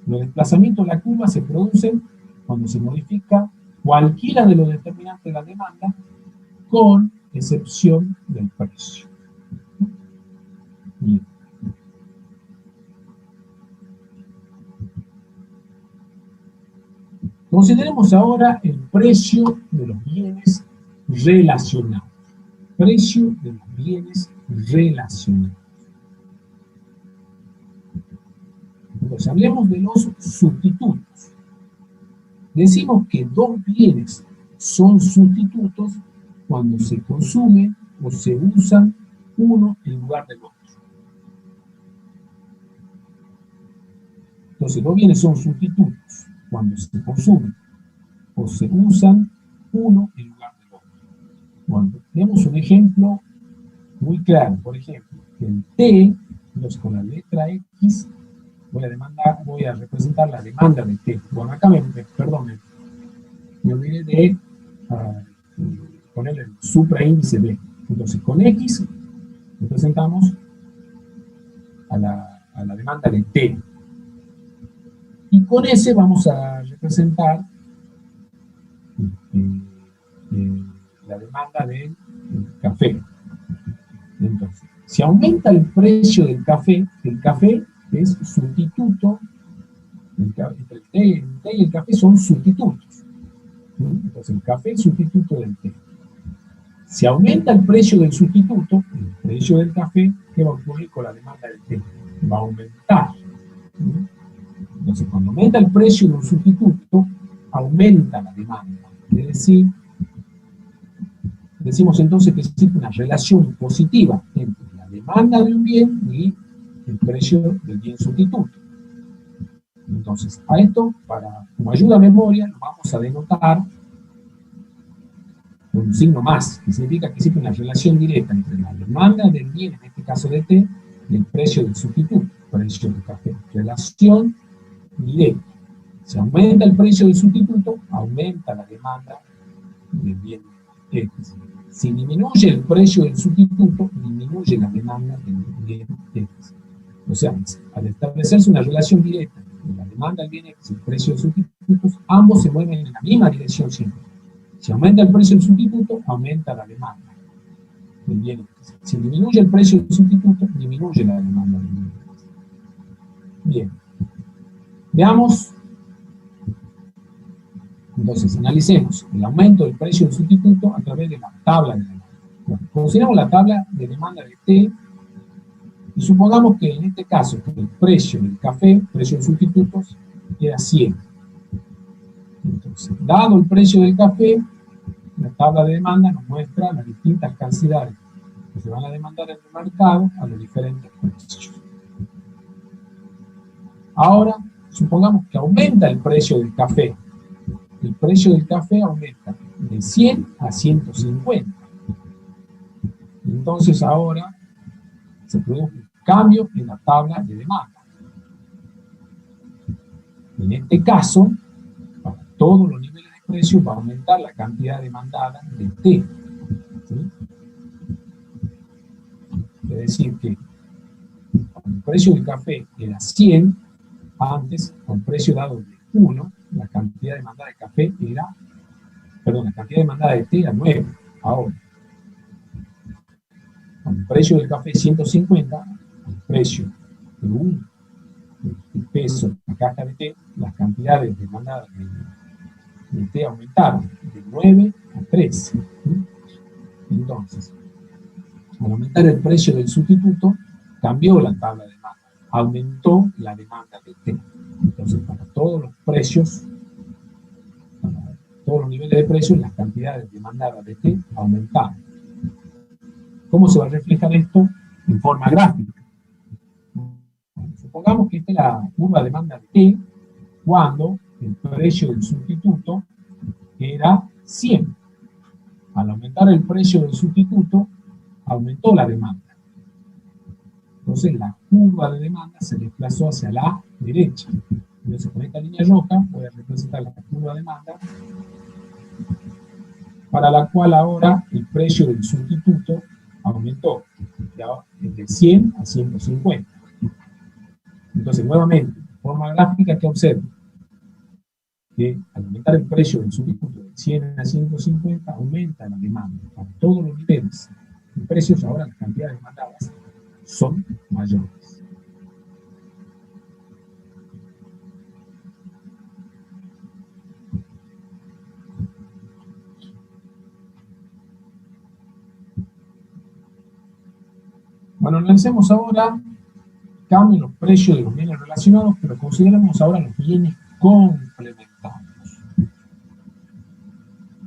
S2: los desplazamientos de la curva se producen cuando se modifica cualquiera de los determinantes de la demanda, con excepción del precio. Bien. Consideremos ahora el precio de los bienes relacionados. Precio de los bienes relacionados. Entonces, hablemos de los sustitutos. Decimos que dos bienes son sustitutos cuando se consumen o se usan uno en lugar del otro. Entonces, dos bienes son sustitutos cuando se consumen o se usan uno en lugar del otro. Bueno, tenemos un ejemplo muy claro. Por ejemplo, el T, entonces con la letra X, voy a representar la demanda de T. Bueno, acá me olvidé de poner el supraíndice B. Entonces, con X representamos a la demanda de T. Y con S vamos a representar la demanda del café. Entonces, si aumenta el precio del café, el café es sustituto, entre el té y el café son sustitutos. Entonces, el café es sustituto del té. Si aumenta el precio del sustituto, el precio del café, ¿qué va a ocurrir con la demanda del té? Va a aumentar. Entonces, cuando aumenta el precio de un sustituto, aumenta la demanda. Es decir, decimos entonces que existe una relación positiva entre la demanda de un bien y el precio del bien sustituto. Entonces, a esto, como ayuda a memoria, lo vamos a denotar con un signo más, que significa que existe una relación directa entre la demanda del bien, en este caso de té, y el precio del sustituto, precio del café. Relación directa. Si aumenta el precio del sustituto, aumenta la demanda del bien X. Si disminuye el precio del sustituto, disminuye la demanda del bien X. O sea, al establecerse una relación directa entre la demanda del bien X y el precio de sustitutos, ambos se mueven en la misma dirección siempre. Si aumenta el precio del sustituto, aumenta la demanda del bien X. Si disminuye el precio del sustituto, disminuye la demanda del bien X. Bien. Veamos. Entonces, analicemos el aumento del precio del sustituto a través de la tabla de demanda. Bueno, consideramos la tabla de demanda de T y supongamos que en este caso el precio del café, precio de sustitutos, era 100. Entonces, dado el precio del café, la tabla de demanda nos muestra las distintas cantidades que se van a demandar en el mercado a los diferentes precios. Ahora, supongamos que aumenta el precio del café. El precio del café aumenta de 100 a 150. Entonces ahora se produce un cambio en la tabla de demanda. En este caso, para todos los niveles de precio va a aumentar la cantidad demandada de T. ¿Sí? Es decir que cuando el precio del café era 100, antes, con precio dado de 1, la cantidad demandada de café era, la cantidad demandada de té era 9. Ahora, Cuando el precio del café es 150, el precio de un peso de caja de té, las cantidades demandadas de té aumentaron de 9 a 13. Entonces, al aumentar el precio del sustituto, cambió la tabla de demanda, aumentó la demanda de té. Entonces, para todos los precios, para todos los niveles de precios, las cantidades demandadas de té aumentaron. ¿Cómo se va a reflejar esto? En forma gráfica. Supongamos que esta es la curva de demanda de té cuando el precio del sustituto era 100. Al aumentar el precio del sustituto, aumentó la demanda. Entonces la curva de demanda se desplazó hacia la derecha. Entonces con esta línea roja voy a representar la curva de demanda para la cual ahora el precio del sustituto aumentó de 100 a 150. Entonces nuevamente, de forma gráfica, que observo que al aumentar el precio del sustituto de 100 a 150 aumenta la demanda para todos los niveles de precios. Ahora las cantidades demandadas son mayores. Bueno, analicemos ahora cambios en los precios de los bienes relacionados, pero consideremos ahora los bienes complementarios.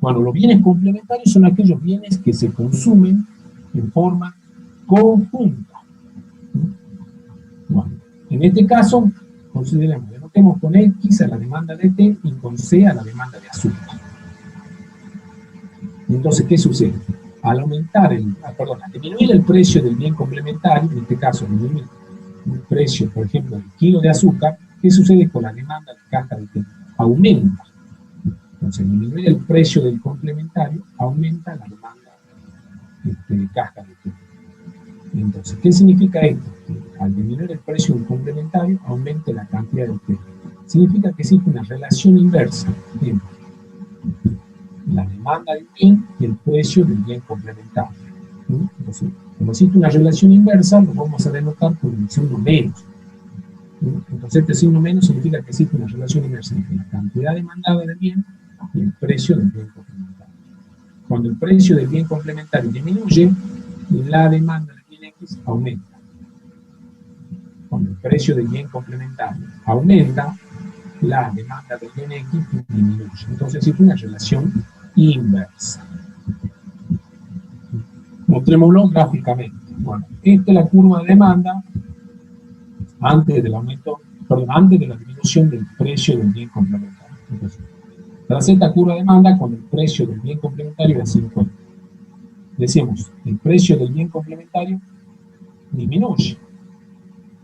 S2: Bueno, los bienes complementarios son aquellos bienes que se consumen en forma conjunta. Bueno, en este caso, consideremos, denotemos con X a la demanda de té y con C a la demanda de azúcar. Entonces, ¿qué sucede? Al aumentar al disminuir el precio del bien complementario, en este caso, disminuir el precio, por ejemplo, del kilo de azúcar, ¿qué sucede con la demanda de caja de té? Aumenta. Entonces, al disminuir el precio del complementario, aumenta la demanda de caja de té. Entonces, ¿qué significa esto? Que al disminuir el precio del complementario, aumenta la cantidad de té. Significa que existe una relación inversa entre la demanda del bien y el precio del bien complementario. Entonces, como existe una relación inversa, lo vamos a denotar con el signo menos. Entonces, este signo menos significa que existe una relación inversa entre la cantidad demandada del bien y el precio del bien complementario. Cuando el precio del bien complementario disminuye, la demanda del bien X aumenta. Cuando el precio del bien complementario aumenta, la demanda del bien X disminuye. Entonces existe una relación inversa. Mostrémoslo gráficamente. Bueno, esta es la curva de demanda antes del aumento, antes de la disminución del precio del bien complementario. Entonces, tras esta curva de demanda, cuando el precio del bien complementario era 50. Decimos, el precio del bien complementario disminuye.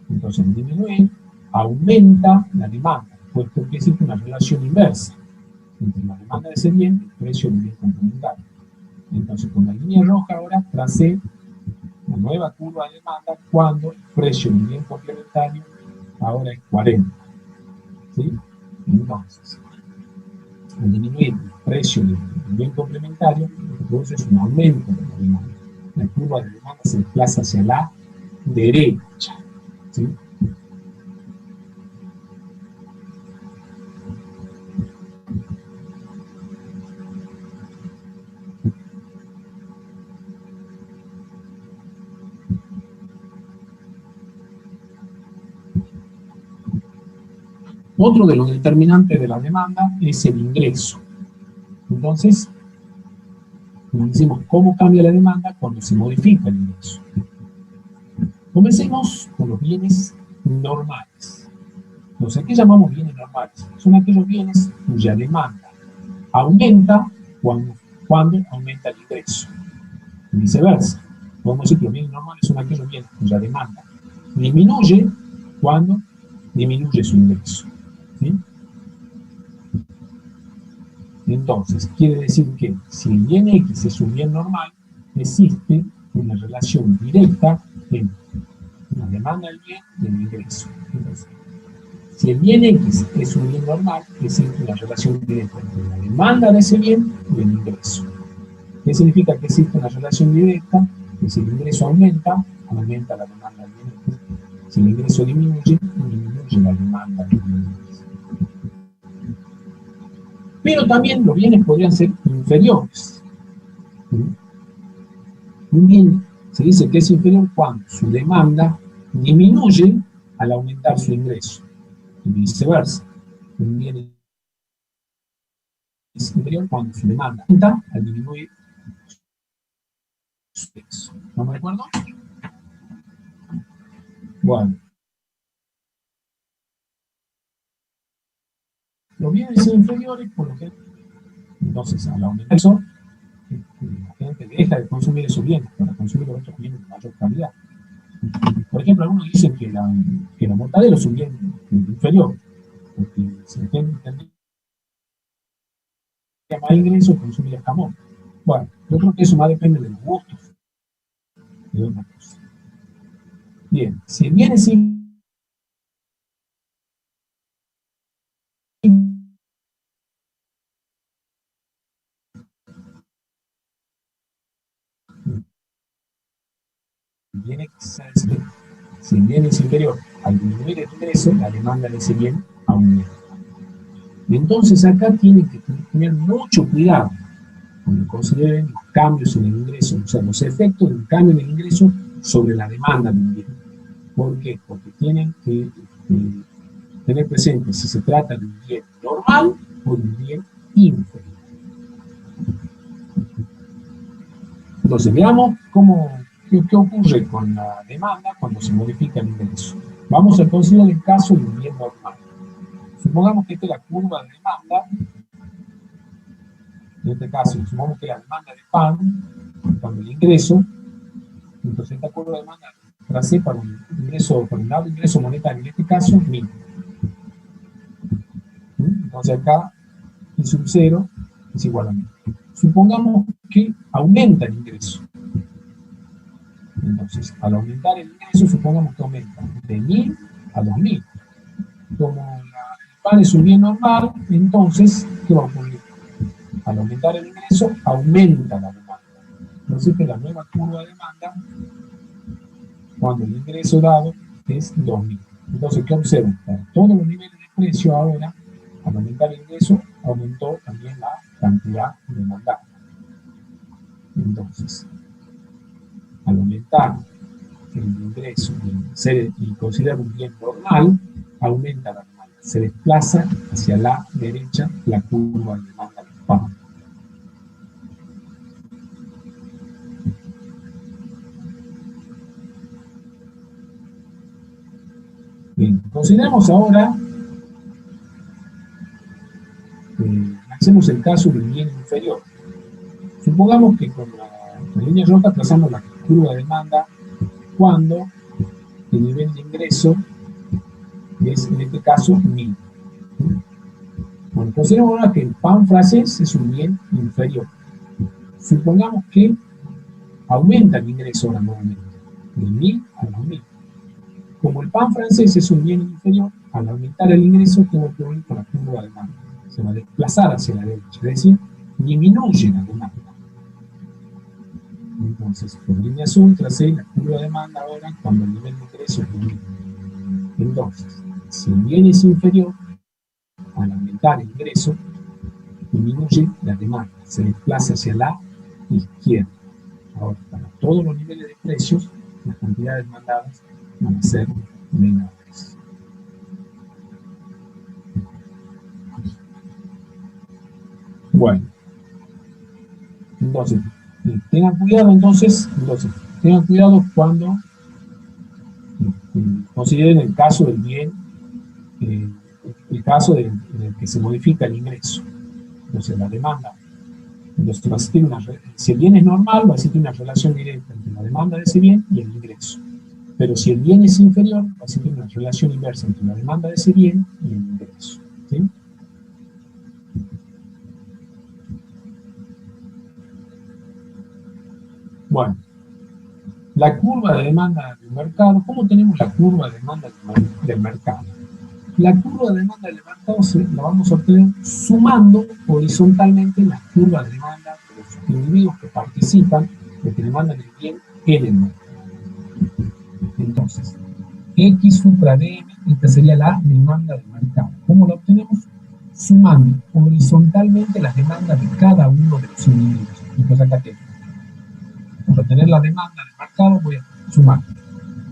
S2: Entonces, al disminuir, aumenta la demanda, puesto que existe una relación inversa entre la demanda de ese bien y el precio del bien complementario. Entonces, con la línea roja ahora tracé la nueva curva de demanda cuando el precio del bien complementario ahora es 40. ¿Sí? Entonces, al disminuir el precio del bien complementario, entonces un aumento de la demanda. La curva de demanda se desplaza hacia la derecha. ¿Sí? Otro de los determinantes de la demanda es el ingreso. Entonces, decimos cómo cambia la demanda cuando se modifica el ingreso. Comencemos con los bienes normales. Entonces, ¿qué llamamos bienes normales? Son aquellos bienes cuya demanda aumenta cuando aumenta el ingreso. Y viceversa. Podemos decir que los bienes normales son aquellos bienes cuya demanda disminuye cuando disminuye su ingreso. ¿Sí? Entonces, quiere decir que si el bien X es un bien normal, existe una relación directa entre la demanda del bien y el ingreso. Entonces, si el bien X es un bien normal, existe una relación directa entre la demanda de ese bien y el ingreso. ¿Qué significa que existe una relación directa? Si el ingreso aumenta, aumenta la demanda del bien X. Si el ingreso disminuye, disminuye la demanda del bien X. Pero también los bienes podrían ser inferiores. Un bien se dice que es inferior cuando su demanda disminuye al aumentar su ingreso. Y viceversa. Un bien es inferior cuando su demanda aumenta al disminuir su ingreso. ¿No me recuerdo? Bueno. Los bienes inferiores, por lo que entonces al aumentar eso, la gente deja de consumir esos bienes para consumir otros bienes de mayor calidad. Por ejemplo, algunos dicen que la mortadela es un bien inferior, porque si la gente tendría más ingresos, consumiría jamón. Bueno, yo creo que eso más depende de los gustos de otra cosa. Bien, si el bien es si el bien es inferior al disminuir el ingreso, la demanda de ese bien aumenta. Entonces acá tienen que tener mucho cuidado cuando consideren los cambios en el ingreso, o sea, los efectos del cambio en el ingreso sobre la demanda del bien. ¿Por qué? Porque tienen que tener presente si se trata de un bien normal o de un bien inferior. Entonces, veamos qué ocurre con la demanda cuando se modifica el ingreso. Vamos a considerar el caso de un bien normal. Supongamos que esta es la curva de demanda. En este caso, supongamos que la demanda de pan, cuando el ingreso, entonces esta curva de demanda tracé para un lado ingreso monetario, en este caso, 1000. Entonces acá, I sub 0 es igual a 1000. Supongamos que aumenta el ingreso. Entonces, al aumentar el ingreso, supongamos que aumenta de 1000 a 2000. Como el pan es un bien normal, entonces, ¿qué va a ocurrir? Al aumentar el ingreso, aumenta la demanda. Entonces, que la nueva curva de demanda, cuando el ingreso dado es 2000. Entonces, ¿qué observan? Para todos los niveles de precio ahora, al aumentar el ingreso, aumentó también la cantidad demandada. Entonces, al aumentar el ingreso y considerar un bien normal, aumenta la demanda. Se desplaza hacia la derecha la curva de demanda del pan. Bien, consideramos ahora, hacemos el caso del bien inferior. Supongamos que con la línea roja trazamos la curva de demanda cuando el nivel de ingreso es, en este caso, 1000. Bueno, consideramos ahora que el pan francés es un bien inferior. Supongamos que aumenta el ingreso ahora nuevamente, de 1000 a 2000. Como el pan francés es un bien inferior, al aumentar el ingreso, tengo que ir con la curva de demanda. Se va a desplazar hacia la derecha, es decir, disminuye la demanda. Entonces, por línea azul tracé la curva de demanda ahora cuando el nivel de ingreso es 1000. Entonces, si el bien es inferior, al aumentar el ingreso, disminuye la demanda, se desplaza hacia la izquierda. Ahora, para todos los niveles de precios, las cantidades demandadas van a ser menores. Bueno, entonces, tengan cuidado cuando consideren el caso del bien, el caso en el que se modifica el ingreso. Entonces, la demanda. Entonces, va a existir si el bien es normal, va a existir una relación directa entre la demanda de ese bien y el ingreso. Pero si el bien es inferior, va a existir una relación inversa entre la demanda de ese bien y el ingreso. ¿Sí? Bueno, la curva de demanda del mercado. ¿Cómo tenemos la curva de demanda del mercado? La curva de demanda del mercado la vamos a obtener sumando horizontalmente las curvas de demanda de los individuos que participan, los que demandan el bien L no. Entonces, X supra DM, esta sería la demanda de mercado. ¿Cómo la obtenemos? Sumando horizontalmente las demandas de cada uno de los individuos. Entonces acá tengo, para obtener la demanda del mercado voy a sumar.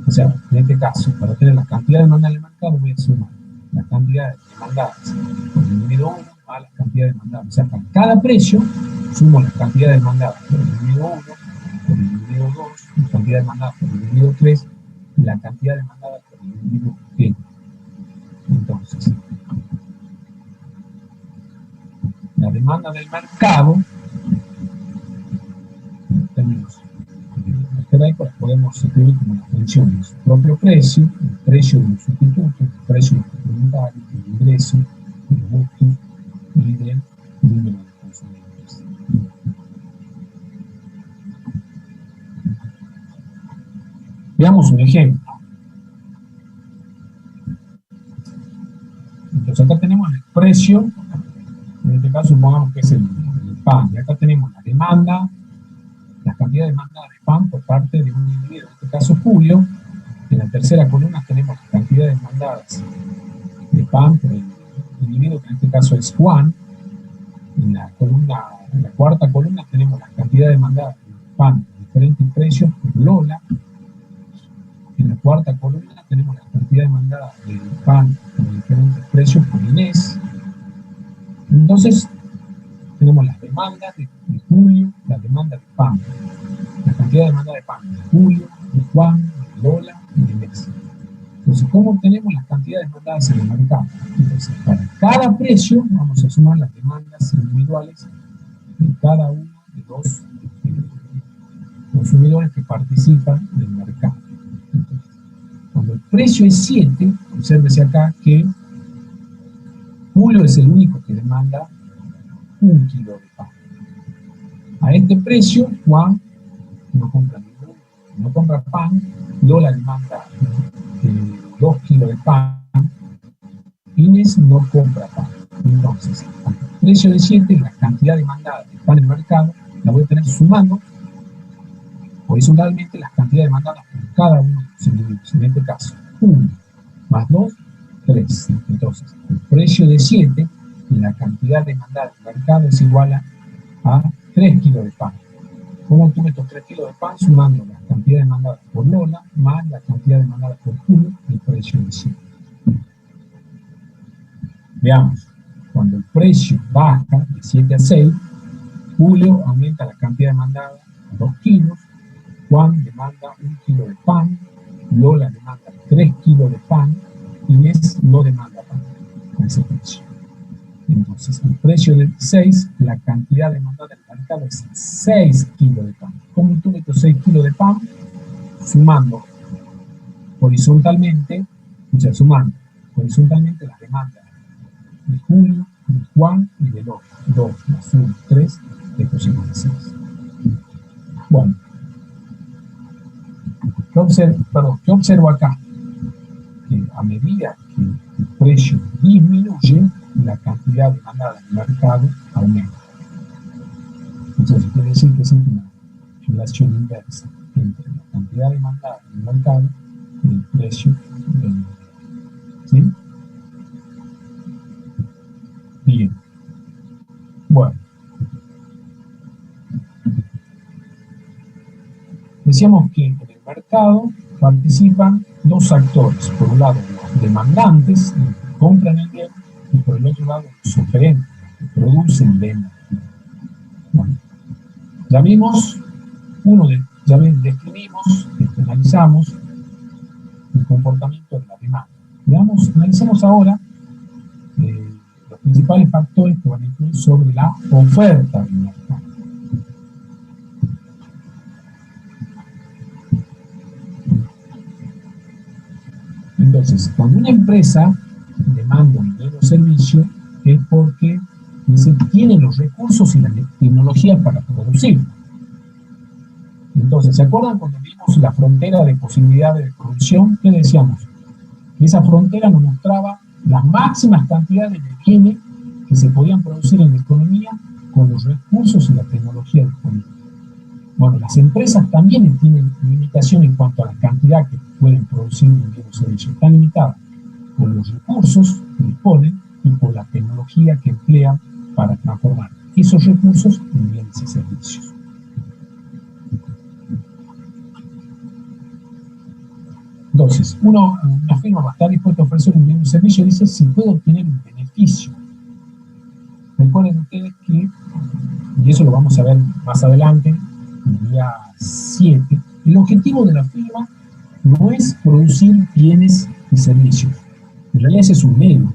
S2: O sea, en este caso, para obtener la cantidad de demanda del mercado voy a sumar la cantidad de demandadas por el individuo 1 a la cantidad demandada. O sea, para cada precio sumo la cantidad demandada por el individuo 1, por el individuo 2, la cantidad demandada por el individuo 3 y la cantidad demandada por el individuo N. Entonces, la demanda del mercado, en términos algebraicos, las podemos escribir como las funciones: su propio precio, el precio de un sustituto, el precio de complementario, el ingreso, el gasto y el número de consumidores. Veamos un ejemplo. Entonces acá tenemos el precio, en este caso supongamos que es el pan, y acá tenemos la demanda, la cantidad demandada de pan por parte de un individuo, en este caso Julio. En la tercera columna tenemos las cantidades demandadas de pan por el individuo, que en este caso es Juan. En la cuarta columna tenemos las cantidades demandadas de pan de diferentes precios por Lola. En la cuarta columna tenemos las cantidades demandadas de pan de diferentes precios por Inés. Entonces, tenemos las demandas de Julio, la demanda de pan, la cantidad demandada de pan de Julio, de Juan, de Lola y de Inés. Entonces, ¿cómo obtenemos las cantidades demandadas en el mercado? Entonces, para cada precio vamos a sumar las demandas individuales de cada uno de los consumidores que participan del mercado. Entonces, cuando el precio es 7, obsérvese acá que Julio es el único que demanda 1 kilo de pan. A este precio, Juan no compra pan, Lola demanda 2 kilos de pan, Inés no compra pan. Entonces, al precio de 7, la cantidad demandada de pan en el mercado la voy a tener sumando horizontalmente las cantidades demandadas por cada uno de los individuos. En este caso, 1 más 2, 3. Entonces, el precio de 7, la cantidad demandada del mercado es igual a 3 kilos de pan. ¿Cómo obtuve estos 3 kilos de pan? Sumando las cantidades demandadas por Lola más la cantidad demandada por Julio, el precio de 7. Veamos, cuando el precio baja de 7 a 6, Julio aumenta la cantidad demandada a 2 kilos, Juan demanda 1 kilo de pan, Lola demanda 3 kilos de pan, Inés no demanda pan a ese precio. Entonces, el precio de 6, la cantidad demandada del mercado es 6 kilos de pan. ¿Cómo obtuve estos 6 kilos de pan? Sumando horizontalmente, sumando horizontalmente las demandas de Julio, de Juan y de Lola. 2 más 1, 3, esto es igual a 6. Bueno, ¿qué observo acá? Que a medida que el precio disminuye, la cantidad demandada en el mercado aumenta. Entonces, quiere decir que es una relación inversa entre la cantidad demandada en el mercado y el precio vendido. ¿Sí? Bien. Bueno. Decíamos que en el mercado participan dos actores. Por un lado, los demandantes, los que compran el bien, y por el otro lado, los oferentes, que producen venta. Bueno, ya vimos, ya describimos, analizamos el comportamiento de la demanda. Analicemos ahora los principales factores que van a influir sobre la oferta del mercado. Entonces, cuando una empresa demanda un bien o servicio, es porque tiene los recursos y la tecnología para producirlo. Entonces, ¿se acuerdan cuando vimos la frontera de posibilidades de producción? ¿Qué decíamos? Que esa frontera nos mostraba las máximas cantidades de bienes que se podían producir en la economía con los recursos y la tecnología disponible. Bueno, las empresas también tienen limitaciones en cuanto a la cantidad que pueden producir un bien o servicio. Están limitadas por los recursos que disponen y por la tecnología que emplean para transformar esos recursos en bienes y servicios. Entonces, una firma va a estar dispuesta a ofrecer un bien o servicio, dice, si puede obtener un beneficio. Recuerden ustedes que, y eso lo vamos a ver más adelante, el día 7, el objetivo de la firma no es producir bienes y servicios. En realidad ese es un medio.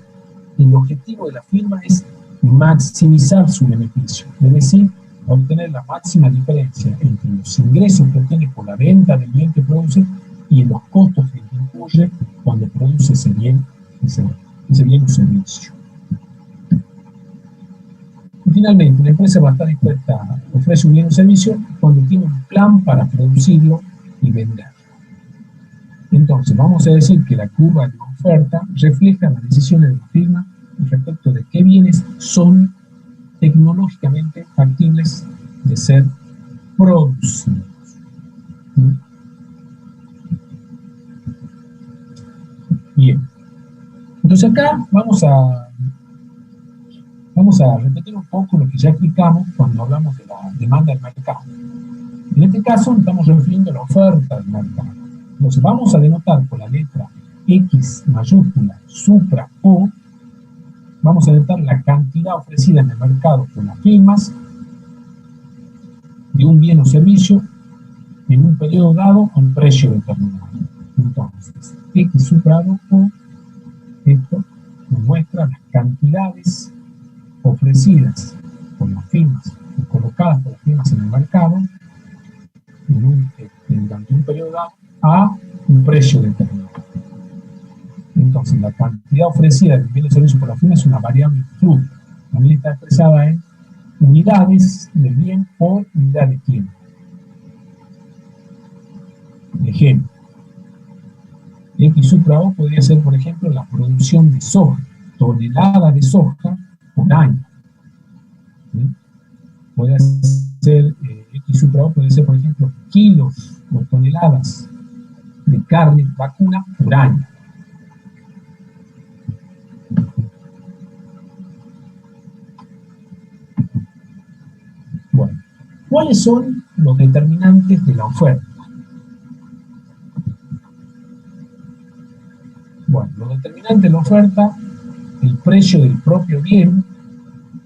S2: El objetivo de la firma es maximizar su beneficio, es decir, obtener la máxima diferencia entre los ingresos que obtiene por la venta del bien que produce y los costos que incluye cuando produce ese bien o servicio. Y finalmente, la empresa va a estar dispuesta a ofrecer un bien o servicio cuando tiene un plan para producirlo y venderlo. Entonces, vamos a decir que la curva de oferta refleja las decisiones de la firma respecto de qué bienes son tecnológicamente factibles de ser producidos. Bien. Entonces acá vamos a repetir un poco lo que ya explicamos cuando hablamos de la demanda del mercado. En este caso estamos refiriendo a la oferta del mercado. Entonces vamos a denotar con la letra X mayúscula, supra O, vamos a denotar la cantidad ofrecida en el mercado por las firmas de un bien o servicio en un periodo dado a un precio determinado. Entonces, X supra O, esto nos muestra las cantidades ofrecidas por las firmas o colocadas por las firmas en el mercado durante un periodo dado a un precio determinado. Entonces, la cantidad ofrecida del bien o servicio por la firma es una variable fruta. También está expresada en unidades del bien por unidad de tiempo. Ejemplo. X supra O podría ser, por ejemplo, la producción de soja, tonelada de soja por año. ¿Sí? Puede ser, X supra O puede ser, por ejemplo, kilos o toneladas de carne vacuna por año. Bueno, ¿cuáles son los determinantes de la oferta? Bueno, los determinantes de la oferta, el precio del propio bien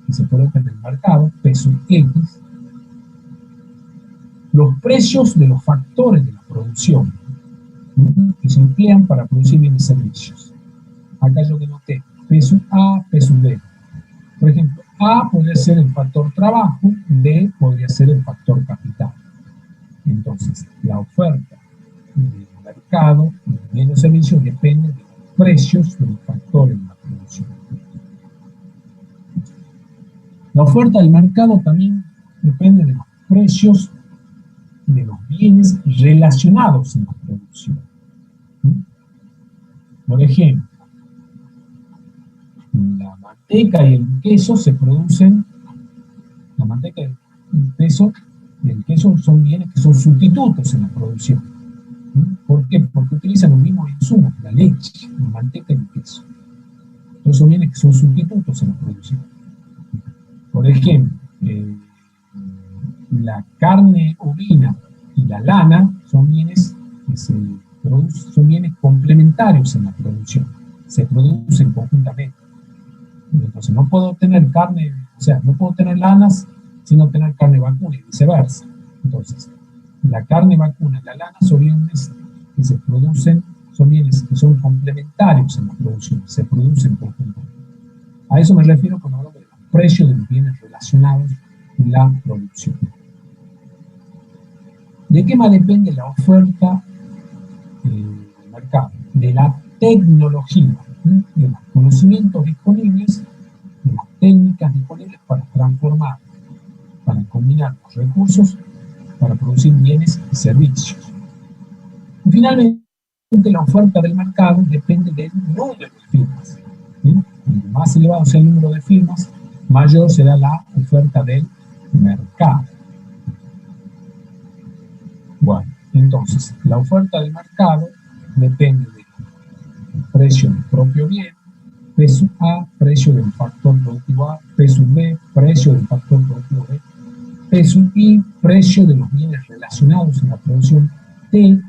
S2: que se coloca en el mercado, peso X, los precios de los factores de la producción que se emplean para producir bienes y servicios. Acá yo denoté peso A, peso B. Por ejemplo, A podría ser el factor trabajo, D podría ser el factor capital. Entonces, la oferta del mercado de bienes y servicios depende de los precios de los factores de la producción. La oferta del mercado también depende de los precios de los bienes relacionados en la producción. Por ejemplo, la manteca y el queso se producen, la manteca y el queso son bienes que son sustitutos en la producción. ¿Por qué? Porque utilizan los mismos insumos, la leche, la manteca y el queso. Entonces son bienes que son sustitutos en la producción. Por ejemplo, la carne ovina y la lana son bienes que son bienes complementarios en la producción, se producen conjuntamente. Entonces no puedo tener carne, o sea, no puedo tener lanas sin no tener carne vacuna y viceversa. Entonces, la carne vacuna y la lana son bienes que se producen, son bienes que son complementarios en la producción, se producen conjuntamente. A eso me refiero cuando hablo de los precios de los bienes relacionados en la producción. ¿De qué más depende la oferta del mercado? De la tecnología, de los conocimientos disponibles, de las técnicas disponibles para transformar, para combinar los recursos, para producir bienes y servicios. Y finalmente, la oferta del mercado depende del número de firmas. Cuanto más elevado sea el número de firmas, mayor será la oferta del mercado. Bueno, entonces, la oferta del mercado depende del precio del propio bien, peso A, precio del factor productivo A, peso B, precio del factor productivo B, peso I, precio de los bienes relacionados en la producción, T,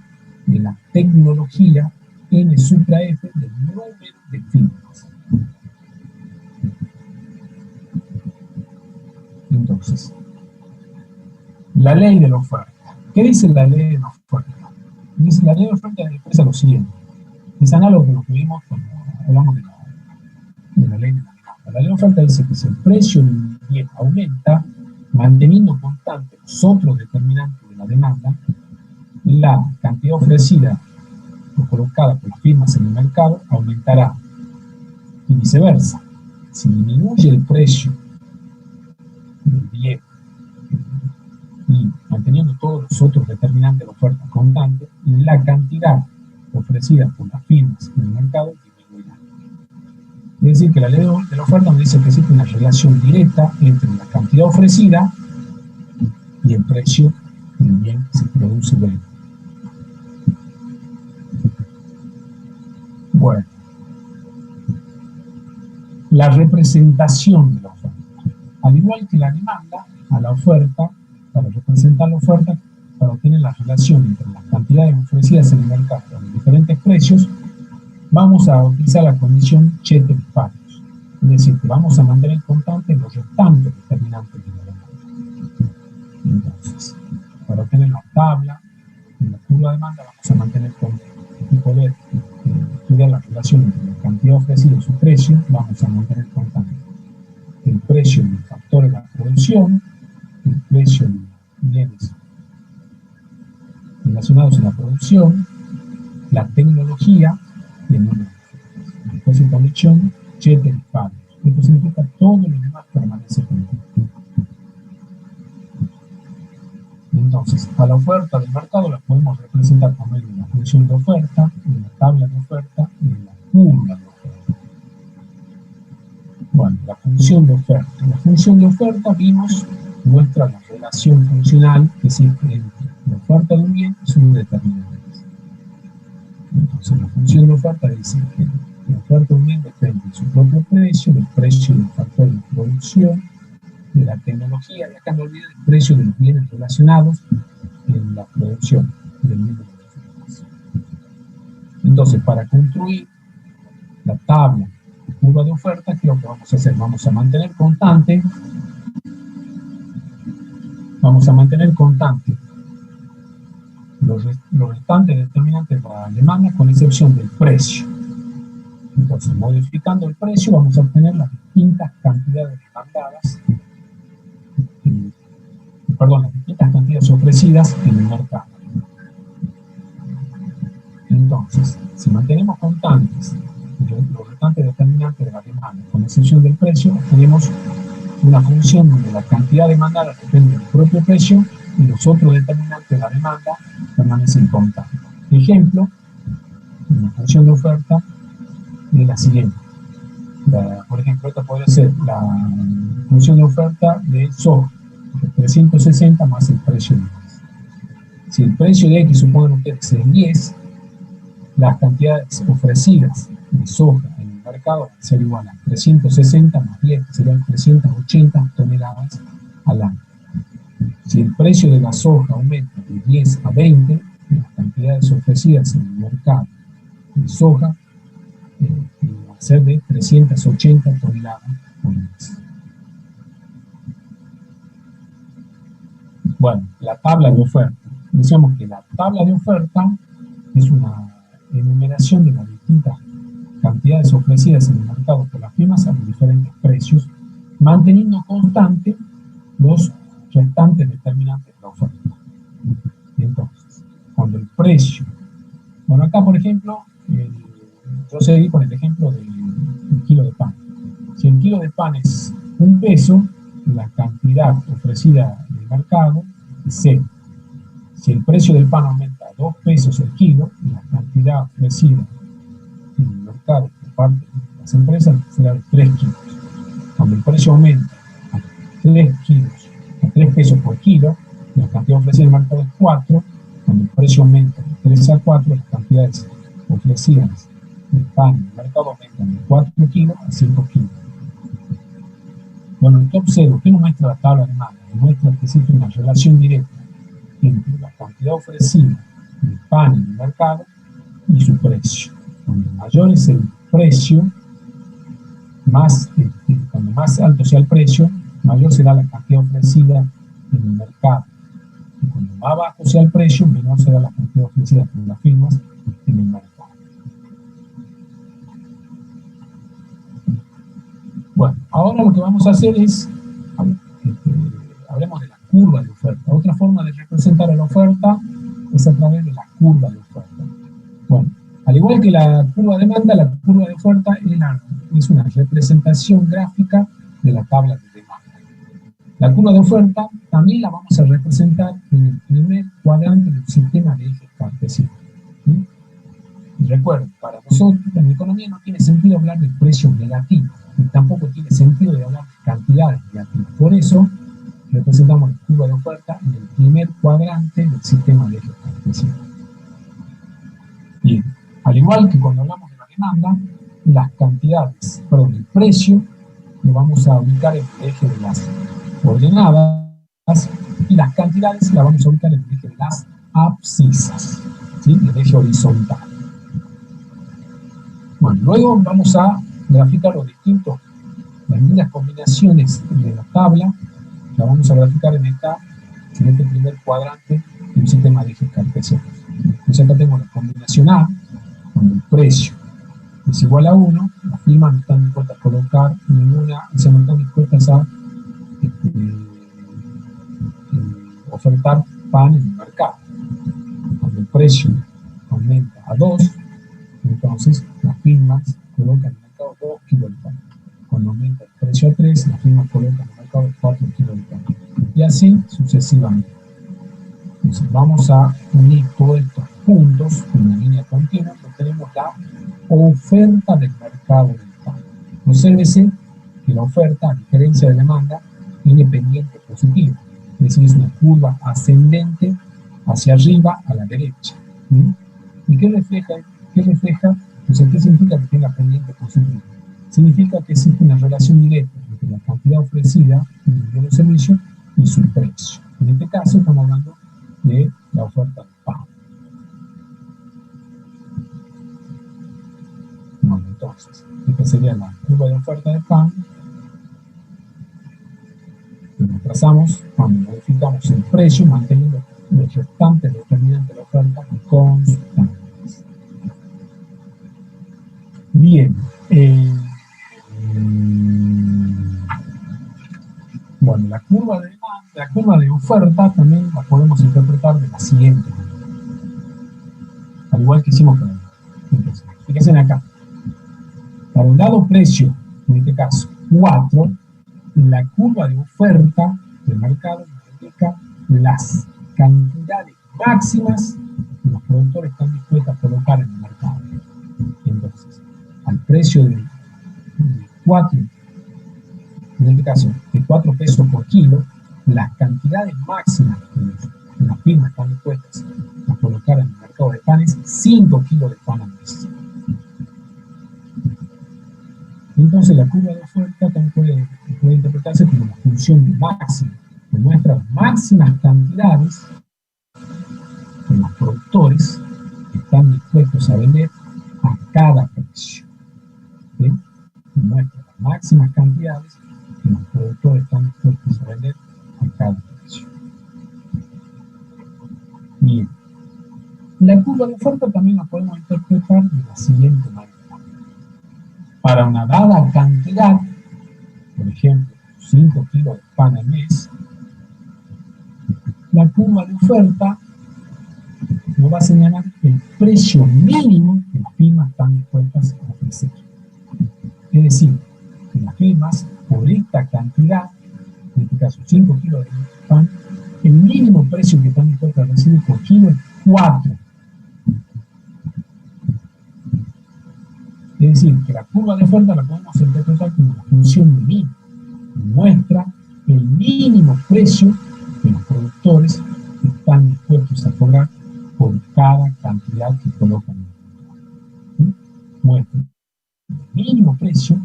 S2: de la tecnología, N supra F, del número de firmas. Entonces, la ley de la oferta. ¿Qué dice la ley de la oferta? Dice la ley de la oferta expresa lo siguiente. Es análogo a lo que vimos cuando hablamos de la ley de la demanda. La ley de la oferta dice que si el precio del bien aumenta, manteniendo constante los otros determinantes de la demanda, la cantidad ofrecida o colocada por las firmas en el mercado aumentará. Y viceversa. Si disminuye el precio del bien y manteniendo todos los otros determinantes de la oferta constante, la cantidad ofrecida por las firmas en el mercado disminuirá. Es decir, que la ley de la oferta nos dice que existe una relación directa entre la cantidad ofrecida y el precio del bien que se produce y vende. Bueno, la representación de la oferta. Al igual que la demanda, a la oferta, para representar la oferta, para obtener la relación entre las cantidades ofrecidas en el mercado a los diferentes precios, vamos a utilizar la condición ceteris paribus. Es decir, que vamos a mantener constantes los restantes determinantes de la demanda. Entonces, para obtener la tabla, en la curva de demanda, vamos a mantener constante. Y poder estudiar la relación entre la cantidad ofrecida y su precio, vamos a mantener constante el precio del factor de la producción, el precio de los bienes relacionados en la producción, la tecnología y el número de firmas. Entonces, condición ceteris paribus. Esto significa que todo lo demás permanece constante. Entonces, a la oferta del mercado la podemos representar por medio de la función de oferta, de la tabla de oferta y de la curva de oferta. Bueno, la función de oferta. La función de oferta vimos muestra la relación funcional que existe entre la oferta de un bien y sus determinantes. Entonces, la función de oferta dice que la oferta de un bien depende de su propio precio, del precio del factor de producción, de la tecnología, y acá no olviden el precio de los bienes relacionados en la producción del número de firmas. Entonces, para construir la tabla de curva de oferta, ¿qué es lo que vamos a hacer? Vamos a mantener constante los restantes determinantes de la demanda con excepción del precio. Entonces, modificando el precio, vamos a obtener las distintas cantidades demandadas, las distintas cantidades ofrecidas en el mercado. Entonces, si mantenemos constantes los restantes determinantes de la demanda, con excepción del precio, tenemos una función donde la cantidad demandada depende del propio precio y los otros determinantes de la demanda permanecen constantes. Ejemplo, una función de oferta es la siguiente. Por ejemplo, esta podría ser la función de oferta de soja, 360 más el precio de X. Si el precio de X, supongan ustedes, es 10, las cantidades ofrecidas de soja en el mercado van a ser igual a 360 más 10, que serían 380 toneladas al año. Si el precio de la soja aumenta de 10 a 20, las cantidades ofrecidas en el mercado de soja van a ser de 380 toneladas por mes. Bueno, la tabla de oferta. Decíamos que la tabla de oferta es una enumeración de las distintas cantidades ofrecidas en el mercado por las firmas a los diferentes precios, manteniendo constante los restantes determinantes de la oferta. Entonces, cuando el precio... Bueno, acá, por ejemplo, yo seguí con el ejemplo del kilo de pan. Si el kilo de pan es $1, la cantidad ofrecida en el mercado es 0. Si el precio del pan aumenta a $2 el kilo, la cantidad ofrecida en el mercado por parte de las empresas será de 3 kilos. Cuando el precio aumenta a 3 kilos, a 3 pesos por kilo, la cantidad ofrecida en el mercado es 4. Cuando Cuando el precio aumenta de 3 a 4, las cantidades ofrecidas de pan en el mercado aumentan de 4 kilos a 5 kilos. Bueno, ¿qué observo? ¿Qué nos muestra la tabla de demanda? Nos muestra que existe una relación directa entre la cantidad ofrecida de pan en el mercado y su precio. Cuando mayor es el precio, cuando más alto sea el precio, mayor será la cantidad ofrecida en el mercado. Y cuando más bajo sea el precio, menor será la cantidad ofrecida por las firmas en el mercado. Bueno, ahora lo que vamos a hacer es, hablemos de la curva de oferta. Otra forma de representar a la oferta es a través de la curva de oferta. Bueno, al igual que la curva de demanda, la curva de oferta es una representación gráfica de la tabla de demanda. La curva de oferta también la vamos a representar en el primer cuadrante del sistema de ejes cartesianos. ¿Sí? Y recuerden, para nosotros en economía no tiene sentido hablar de precios negativos, ni tampoco tiene sentido de hablar de cantidades negativas. Por eso representamos la curva de oferta en el primer cuadrante del sistema de ejes cartesianos. Bien, al igual que cuando hablamos de la demanda, las cantidades, perdón, el precio lo vamos a ubicar en el eje de las ordenadas y las cantidades la vamos a ubicar en el eje de las abscisas, ¿sí? El eje horizontal. Bueno, luego vamos a graficar las distintas combinaciones de la tabla, la vamos a graficar en este primer cuadrante de un sistema de ejes cartesianos. Entonces acá tengo la combinación A, cuando el precio es igual a 1, las firmas no están dispuestas a colocar ninguna, o sea, no están dispuestas a ofertar pan en el mercado. Cuando el precio aumenta a 2, entonces las firmas colocan en el mercado 2 kilos de pan. Cuando aumenta el precio a 3, las firmas colocan en el mercado 4 kilos de pan. Y así sucesivamente. Entonces vamos a unir todos estos puntos en una línea continua, que tenemos la oferta del mercado del pan. Obsérvese que la oferta, a diferencia de la demanda, tiene pendiente positiva. Es decir, es una curva ascendente hacia arriba a la derecha. ¿Sí? ¿Y qué refleja? Entonces, ¿qué significa que tenga pendiente positivo? Significa que existe una relación directa entre la cantidad ofrecida de los servicios y su precio. En este caso estamos hablando de la oferta de pan. Bueno, entonces, esta sería la curva de oferta de pan. Lo trazamos cuando modificamos el precio, manteniendo los restantes determinantes de la oferta constantes. Bien. Bueno, la curva de oferta también la podemos interpretar de la siguiente manera. Al igual que hicimos con el. Entonces, fíjense acá. Para un dado precio, en este caso 4, la curva de oferta del mercado indica las cantidades máximas que los productores están dispuestos a colocar en el mercado. Entonces, al precio de 4, en este caso, de 4 pesos por kilo, las cantidades máximas que las firmas están dispuestas a colocar en el mercado de pan es 5 kilos de pan al mes. Entonces, la curva de oferta también puede interpretarse como la función máxima, que muestra las máximas cantidades que los productores están dispuestos a vender a cada precio. ¿Sí? Muestra las máximas cantidades que los productores están dispuestos a vender a cada precio. Bien. La curva de oferta también la podemos interpretar de la siguiente manera. Para una dada cantidad, por ejemplo, 5 kilos de pan al mes, la curva de oferta nos va a señalar el precio mínimo que las firmas están dispuestas a ofrecer. Es decir, que las firmas, por esta cantidad, en este caso 5 kilos de pan, el mínimo precio que están dispuestas a recibir por kilo es 4. Es decir, que la curva de oferta la podemos interpretar como una función de mínimo. Muestra el mínimo precio que los productores están dispuestos a cobrar por cada cantidad que colocan en el mercado. Muestra el mínimo precio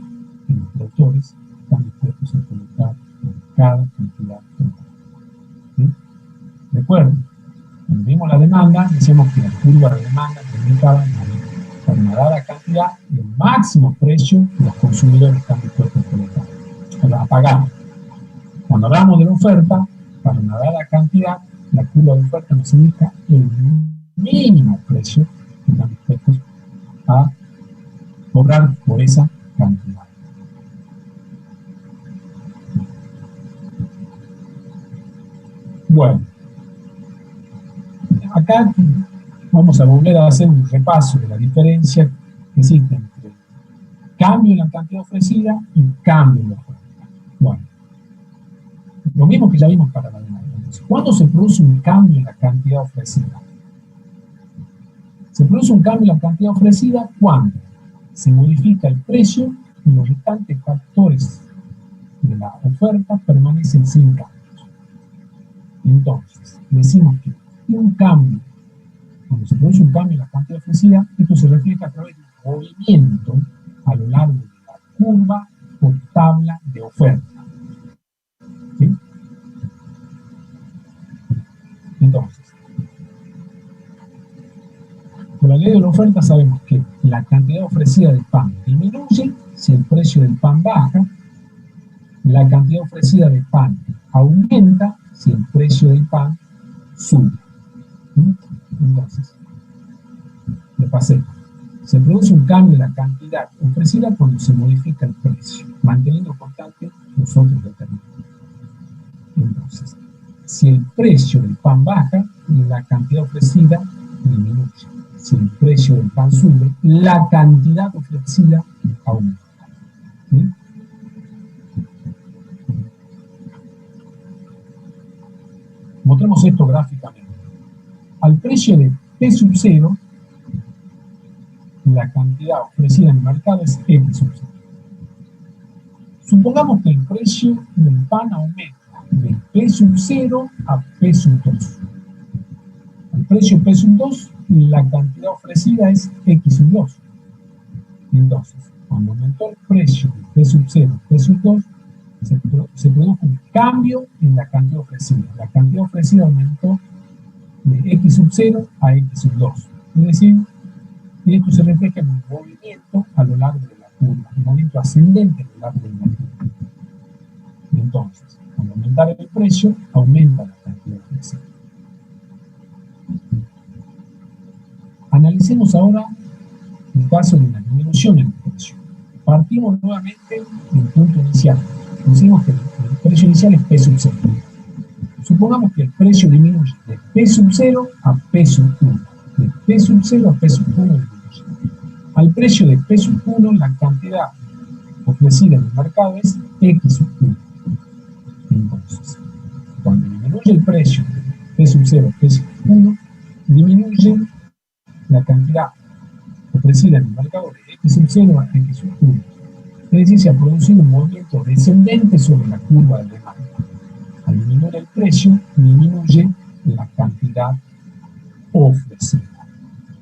S2: que los productores están dispuestos a colocar por cada cantidad que colocan. Recuerden, cuando vimos la demanda, decíamos que la curva de demanda indicaba para una dada cantidad el máximo precio que los consumidores están dispuestos a colocar, a pagar. Cuando hablamos de la oferta, para una dada cantidad, la curva de oferta nos indica el mínimo precio que están dispuestos a cobrar por esa cantidad. Bueno, acá vamos a volver a hacer un repaso de la diferencia que existe entre cambio en la cantidad ofrecida y cambio en la oferta. Bueno, lo mismo que ya vimos para la demanda. Entonces, ¿cuándo se produce un cambio en la cantidad ofrecida? Se produce un cambio en la cantidad ofrecida cuando se modifica el precio y los restantes factores de la oferta permanecen sin cambios. Entonces, decimos que un cambio, cuando se produce un cambio en la cantidad ofrecida, esto se refleja a través de un movimiento a lo largo de la curva o tabla de oferta. ¿Sí? Entonces, con la ley de la oferta sabemos que la cantidad ofrecida de pan disminuye si el precio del pan baja, la cantidad ofrecida de pan aumenta si el precio del pan sube. Entonces, repasemos. Se produce un cambio en la cantidad ofrecida cuando se modifica el precio, manteniendo constante los otros determinantes. Entonces, si el precio del pan baja, la cantidad ofrecida disminuye. Si el precio del pan sube, la cantidad ofrecida aumenta. ¿Sí? Mostremos esto gráficamente. Al precio de P sub 0, la cantidad ofrecida en el mercado es X sub 0. Supongamos que el precio del pan aumenta de P sub 0 a P sub 2. Al precio P sub 2, la cantidad ofrecida es X sub 2. Entonces, cuando aumentó el precio de P sub 0 a P sub 2, se produjo un cambio en la cantidad ofrecida. La cantidad ofrecida aumentó de X sub 0 a X sub 2. Es decir, y esto se refleja en un movimiento a lo largo de la curva, un movimiento ascendente a lo largo de la curva. Entonces, al aumentar el precio, aumenta la cantidad ofrecida. Analicemos ahora el caso de una disminución en el precio. Partimos nuevamente del punto inicial. Decimos que el precio inicial es P sub 0. Supongamos que el precio disminuye de P sub 0 a P sub 1. De P sub 0 a P sub 1 disminuye. Al precio de P sub 1, la cantidad ofrecida en el mercado es X sub 1. Entonces, cuando disminuye el precio de P sub 0 a P sub 1, disminuye la cantidad ofrecida en el mercado de X sub 0 a X sub 1. Es decir, se ha producido un movimiento descendente sobre la curva de demanda. Al disminuir el precio, disminuye la cantidad ofrecida.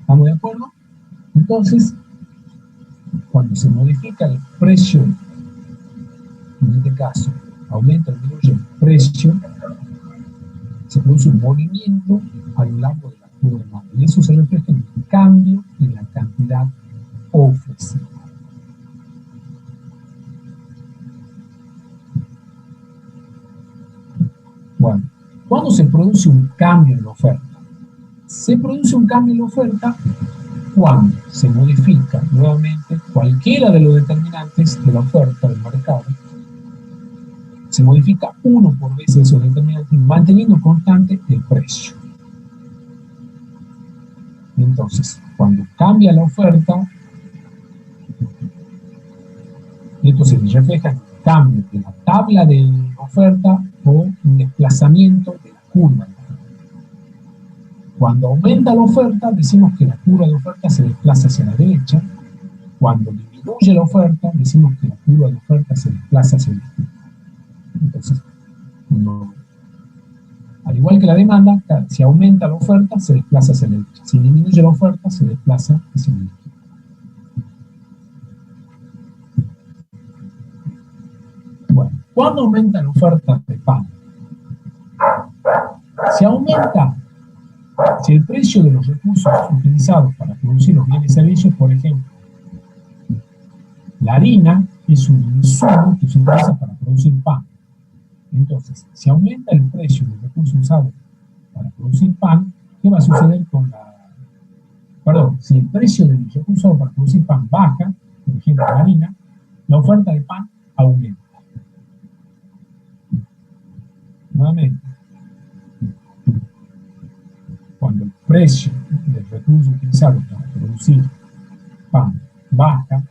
S2: ¿Estamos de acuerdo? Entonces, cuando se modifica el precio, en este caso, aumenta o disminuye el precio, se produce un movimiento a lo largo de la curva de demanda. Y eso se refleja en un cambio en la cantidad ofrecida. Bueno, ¿cuándo se produce un cambio en la oferta? Se produce un cambio en la oferta cuando se modifica nuevamente cualquiera de los determinantes de la oferta del mercado. Se modifica uno por vez esos determinantes, manteniendo constante el precio. Entonces, cuando cambia la oferta, esto se refleja en un cambio de la tabla de oferta o un desplazamiento de la curva de oferta. Cuando aumenta la oferta, decimos que la curva de oferta se desplaza hacia la derecha. Cuando disminuye la oferta, decimos que la curva de oferta se desplaza hacia la izquierda. Entonces, igual que la demanda, si aumenta la oferta, se desplaza hacia la derecha. Si disminuye la oferta, se desplaza hacia la izquierda. Bueno, ¿cuándo aumenta la oferta de pan? Si aumenta, si el precio de los recursos utilizados para producir los bienes y servicios, por ejemplo, la harina es un insumo que se utiliza para producir pan. Entonces, si aumenta el precio del recurso usado para producir pan, ¿qué va a suceder con la... Perdón, si el precio del recurso usado para producir pan baja, por ejemplo, la harina, la oferta de pan aumenta. Nuevamente, cuando el precio del recurso utilizado para producir pan baja,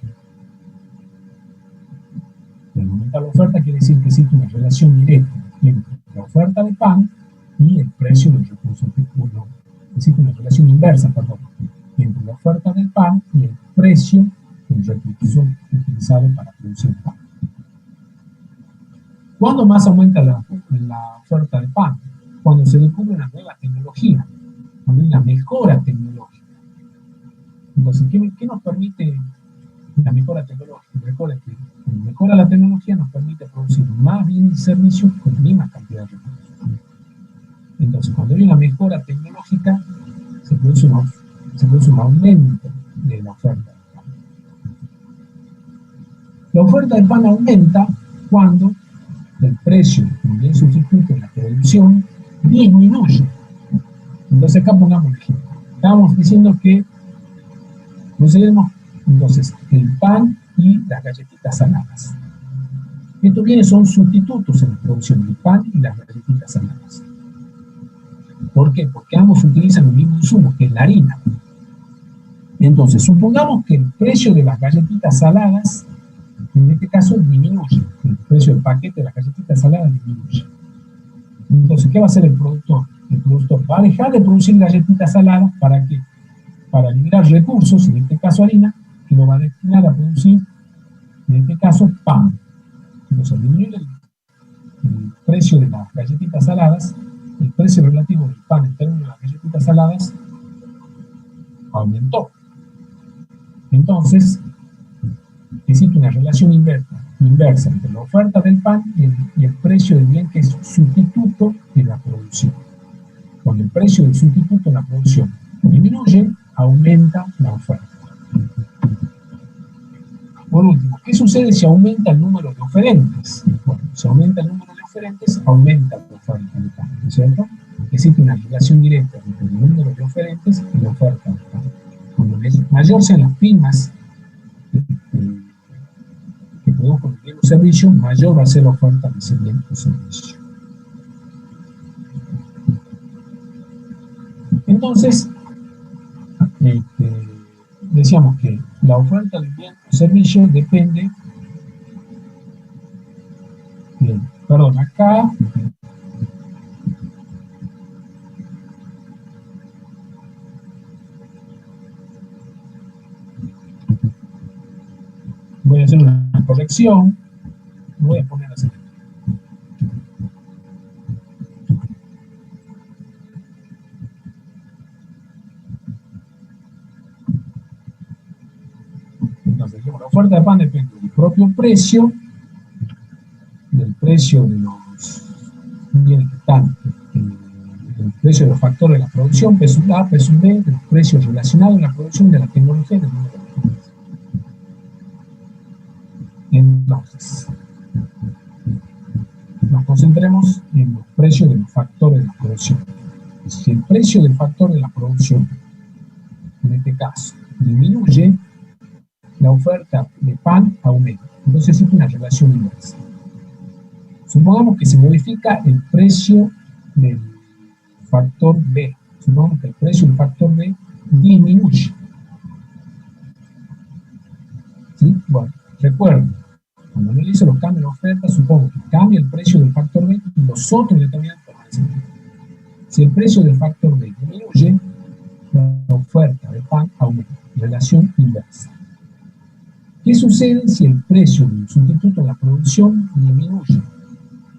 S2: al aumentar la oferta quiere decir que existe una relación directa entre la oferta de pan y el precio del recurso. No, existe una relación inversa, perdón, entre la oferta del pan y el precio del recurso utilizado para producir pan. ¿Cuándo más aumenta la oferta de pan? Cuando se descubre una nueva tecnología, cuando hay una mejora tecnológica. Entonces, ¿qué nos permite la mejora tecnológica? Recuerden que cuando mejora la tecnología nos permite producir más bienes y servicios con la misma cantidad de recursos. Entonces, cuando hay una mejora tecnológica, se produce un aumento de la oferta de pan. La oferta de pan aumenta cuando el precio del bien sustituto en la producción disminuye. Entonces acá pongamos el ejemplo. Estábamos diciendo que conseguiremos entonces el pan y las galletitas saladas. Estos bienes son sustitutos en la producción, el pan y las galletitas saladas. ¿Por qué? Porque ambos utilizan el mismo insumo, que es la harina. Entonces, supongamos que el precio de las galletitas saladas, en este caso, disminuye. El precio del paquete de las galletitas saladas disminuye. Entonces, ¿qué va a hacer el productor? El productor va a dejar de producir galletitas saladas. ¿Para qué? Para liberar recursos, en este caso harina, que lo va a destinar a producir, en este caso, pan. Entonces, al disminuir el precio de las galletitas saladas, el precio relativo del pan en términos de las galletitas saladas aumentó. Entonces, existe una relación inversa entre la oferta del pan y el precio del bien que es sustituto en la producción. Cuando el precio del sustituto en la producción disminuye, aumenta la oferta. Por último, ¿qué sucede si aumenta el número de oferentes? Bueno, si aumenta el número de oferentes, aumenta la oferta de pan, ¿no es cierto? Existe una relación directa entre el número de oferentes y la oferta de pan. Cuando mayor sean las firmas que produzcan el bien o servicio, mayor va a ser la oferta de ese bien o servicio. Entonces, decíamos que la oferta del bien o servicio depende de, perdón, acá voy a hacer una corrección, voy a poner así. Entonces, la oferta de pan depende del propio precio, del precio de los bienes que están, del precio de los factores de la producción, P sub A, P sub B, de los precios relacionados a la producción, de la tecnología y del número de bienes. Entonces, nos concentremos en los precios de los factores de la producción. Si el precio del factor de la producción, en este caso, disminuye, la oferta de pan aumenta. Entonces existe una relación inversa. Supongamos que se modifica el precio del factor B. Supongamos que el precio del factor B disminuye. ¿Sí? Bueno, recuerden, cuando analizo los cambios de oferta, supongo que cambia el precio del factor B y los otros determinantes permanecen. Si el precio del factor B disminuye, la oferta de pan aumenta. Relación inversa. ¿Qué sucede si el precio del sustituto en la producción disminuye?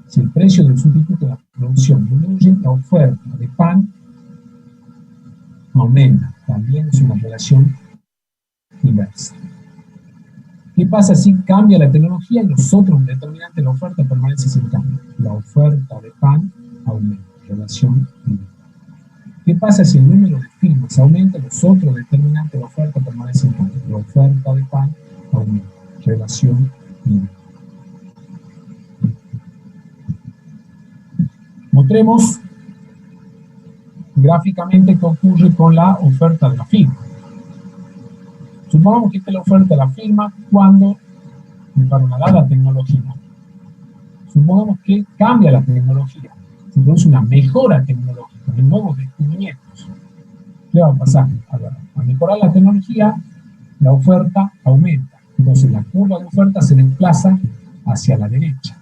S2: Si el precio del sustituto de la producción disminuye, la oferta de pan aumenta. También es una relación inversa. ¿Qué pasa si cambia la tecnología y los otros determinantes de la oferta permanecen sin cambio? La oferta de pan aumenta. Relación inversa. ¿Qué pasa si el número de firmas aumenta y los otros determinantes de la oferta permanecen sin cambio? La oferta de pan aumenta. Relación inversa. Mostremos gráficamente qué ocurre con la oferta de la firma. Supongamos que esta es la oferta de la firma cuando, para una dada tecnología, supongamos que cambia la tecnología, se produce una mejora tecnológica, de nuevos descubrimientos. ¿Qué va a pasar? Al mejorar la tecnología, la oferta aumenta. Entonces la curva de oferta se desplaza hacia la derecha.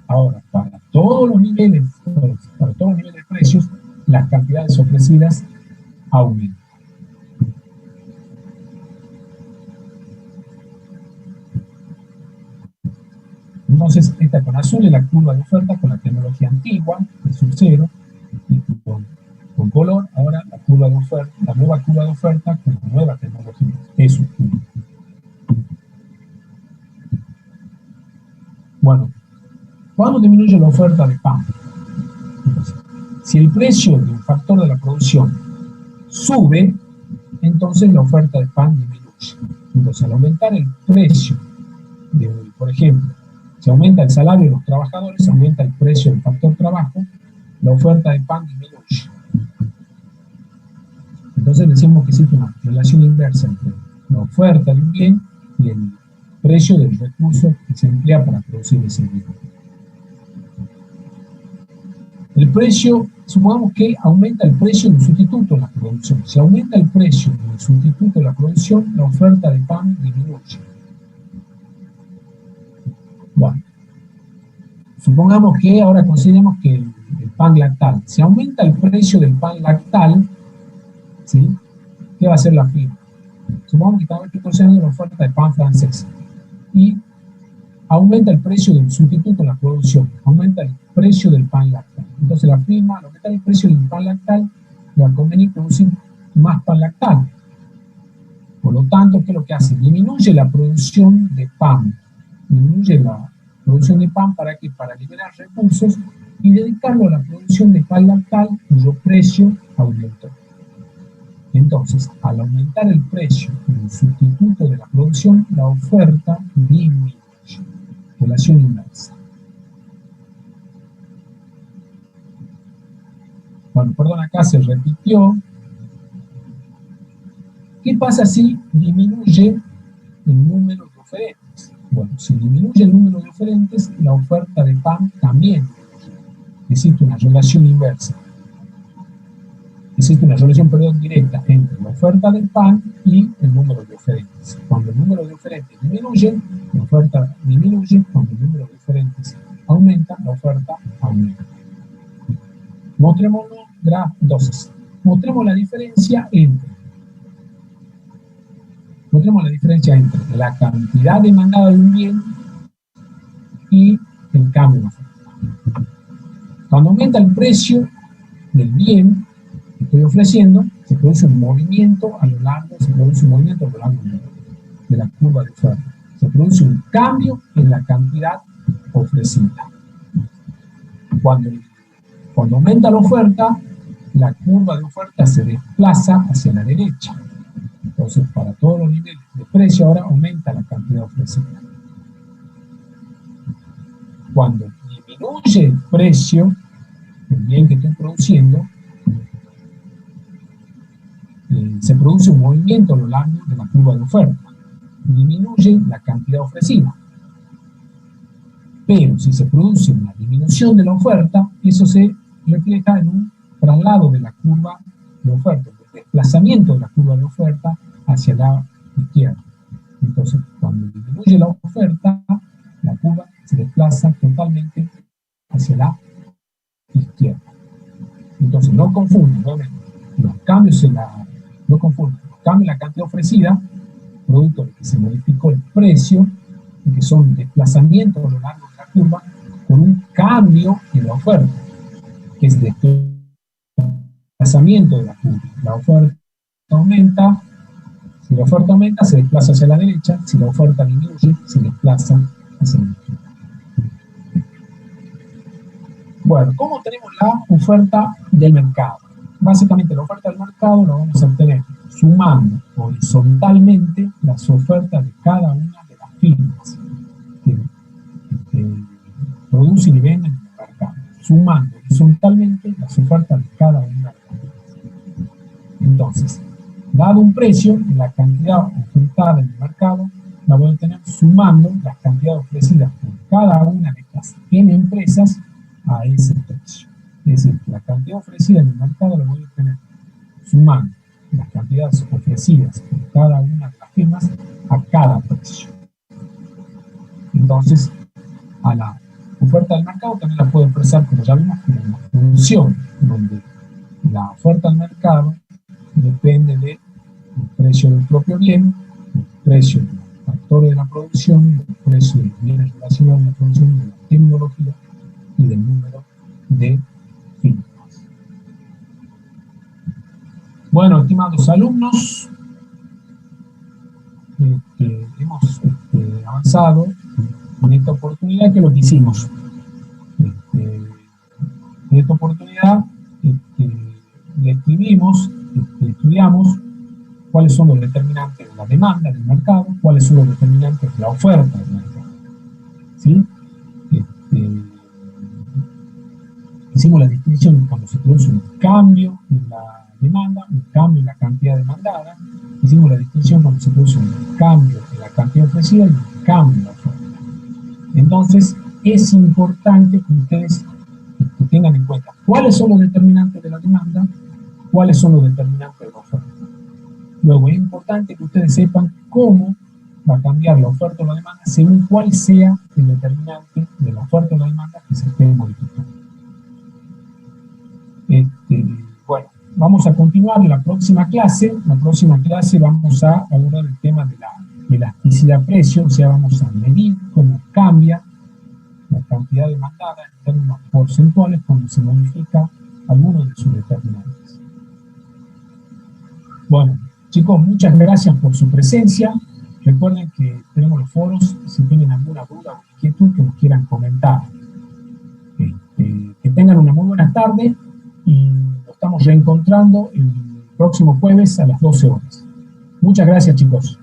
S2: Ahora, para todos los niveles de precios, las cantidades ofrecidas aumentan. Entonces, esta con azul es la curva de oferta con la tecnología antigua, azul 0, y con color, ahora la curva de oferta, la nueva curva de oferta con la nueva tecnología, es 1. Bueno, ¿cuándo disminuye la oferta de pan? Entonces, si el precio de un factor de la producción sube, entonces la oferta de pan disminuye. Entonces, al aumentar el precio, por ejemplo, si aumenta el salario de los trabajadores, aumenta el precio del factor trabajo, la oferta de pan disminuye. Entonces decimos que existe una relación inversa entre la oferta de un bien y el precio del recurso que se emplea para producir ese bien. El precio, supongamos que aumenta el precio del sustituto de la producción. Si aumenta el precio del sustituto de la producción, la oferta de pan disminuye. Bueno, supongamos que ahora consideremos que el pan lactal. Si aumenta el precio del pan lactal, ¿sí? ¿Qué va a hacer la firma? Supongamos que estamos considerando la oferta de pan francés y aumenta el precio del sustituto de la producción, aumenta el precio del pan lactal. Entonces la firma, al aumentar el precio del pan lactal, le va a convenir producir más pan lactal. Por lo tanto, ¿qué es lo que hace? Disminuye la producción de pan. Disminuye la producción de pan para liberar recursos y dedicarlo a la producción de pan lactal, cuyo precio aumentó. Entonces, al aumentar el precio del sustituto de la producción, la oferta disminuye. Relación inversa. Bueno, perdón, acá se repitió. ¿Qué pasa si disminuye el número de oferentes? Bueno, si disminuye el número de oferentes, la oferta de pan también disminuye. Existe una relación inversa. Existe una relación, directa entre la oferta del pan y el número de oferentes. Cuando el número de oferentes disminuye, la oferta disminuye. Cuando el número de oferentes aumenta, la oferta aumenta. Entonces, mostremos la diferencia entre la cantidad demandada de un bien y el cambio de oferta. Cuando aumenta el precio del bien que estoy ofreciendo, se produce un movimiento a lo largo de la curva de oferta. Se produce un cambio en la cantidad ofrecida. Cuando aumenta la oferta, la curva de oferta se desplaza hacia la derecha. Entonces, para todos los niveles de precio, ahora aumenta la cantidad ofrecida. Cuando disminuye el precio del bien que estoy produciendo, se produce un movimiento a lo largo de la curva de oferta. Disminuye la cantidad ofrecida. Pero si se produce una disminución de la oferta, eso se refleja en un traslado de la curva de oferta, el desplazamiento de la curva de oferta hacia la izquierda. Entonces, cuando disminuye la oferta, la curva se desplaza totalmente hacia la izquierda. Entonces, no confundan los cambios en la cantidad ofrecida, producto de que se modificó el precio, y que son desplazamientos a lo largo de la curva, con un cambio en la oferta, que es desplazamiento de la curva. La oferta aumenta, si la oferta aumenta se desplaza hacia la derecha, si la oferta disminuye se desplaza hacia la izquierda. Bueno, ¿cómo tenemos la oferta del mercado? Básicamente la oferta del mercado la vamos a obtener sumando horizontalmente las ofertas de cada una de las firmas que producen y venden en el mercado, sumando horizontalmente las ofertas de cada una de las firmas. Entonces, dado un precio, la cantidad ofertada en el mercado la voy a obtener sumando las cantidades ofrecidas por cada una de estas n empresas a ese precio. Es decir, la cantidad ofrecida en el mercado la voy a obtener sumando las cantidades ofrecidas por cada una de las firmas a cada precio. Entonces, a la oferta del mercado también la puedo expresar, como ya vimos, como una función, donde la oferta del mercado depende del precio del propio bien, el precio de los factores de la producción, el precio de los bienes relacionados a la producción, de la tecnología y del número de firmas. Bueno, estimados alumnos, hemos avanzado en esta oportunidad. ¿Qué es lo que hicimos? En esta oportunidad describimos, estudiamos cuáles son los determinantes de la demanda del mercado, cuáles son los determinantes de la oferta del mercado. ¿Sí? Hicimos la distinción cuando se produce un cambio en la demanda, un cambio en la cantidad demandada. Hicimos la distinción cuando se produce un cambio en la cantidad ofrecida y un cambio en la oferta. Entonces, es importante que ustedes tengan en cuenta cuáles son los determinantes de la demanda, cuáles son los determinantes de la oferta. Luego, es importante que ustedes sepan cómo va a cambiar la oferta o la demanda según cuál sea el determinante de la oferta o la demanda que se esté modificando. Bueno, vamos a continuar en la próxima clase. En la próxima clase vamos a abordar el tema de la elasticidad-precio, o sea, vamos a medir cómo cambia la cantidad demandada en términos porcentuales cuando se modifica alguno de sus determinantes. Bueno, chicos, muchas gracias por su presencia. Recuerden que tenemos los foros, si tienen alguna duda o inquietud que nos quieran comentar. Que tengan una muy buena tarde y nos estamos reencontrando el próximo jueves a las 12 horas. Muchas gracias, chicos.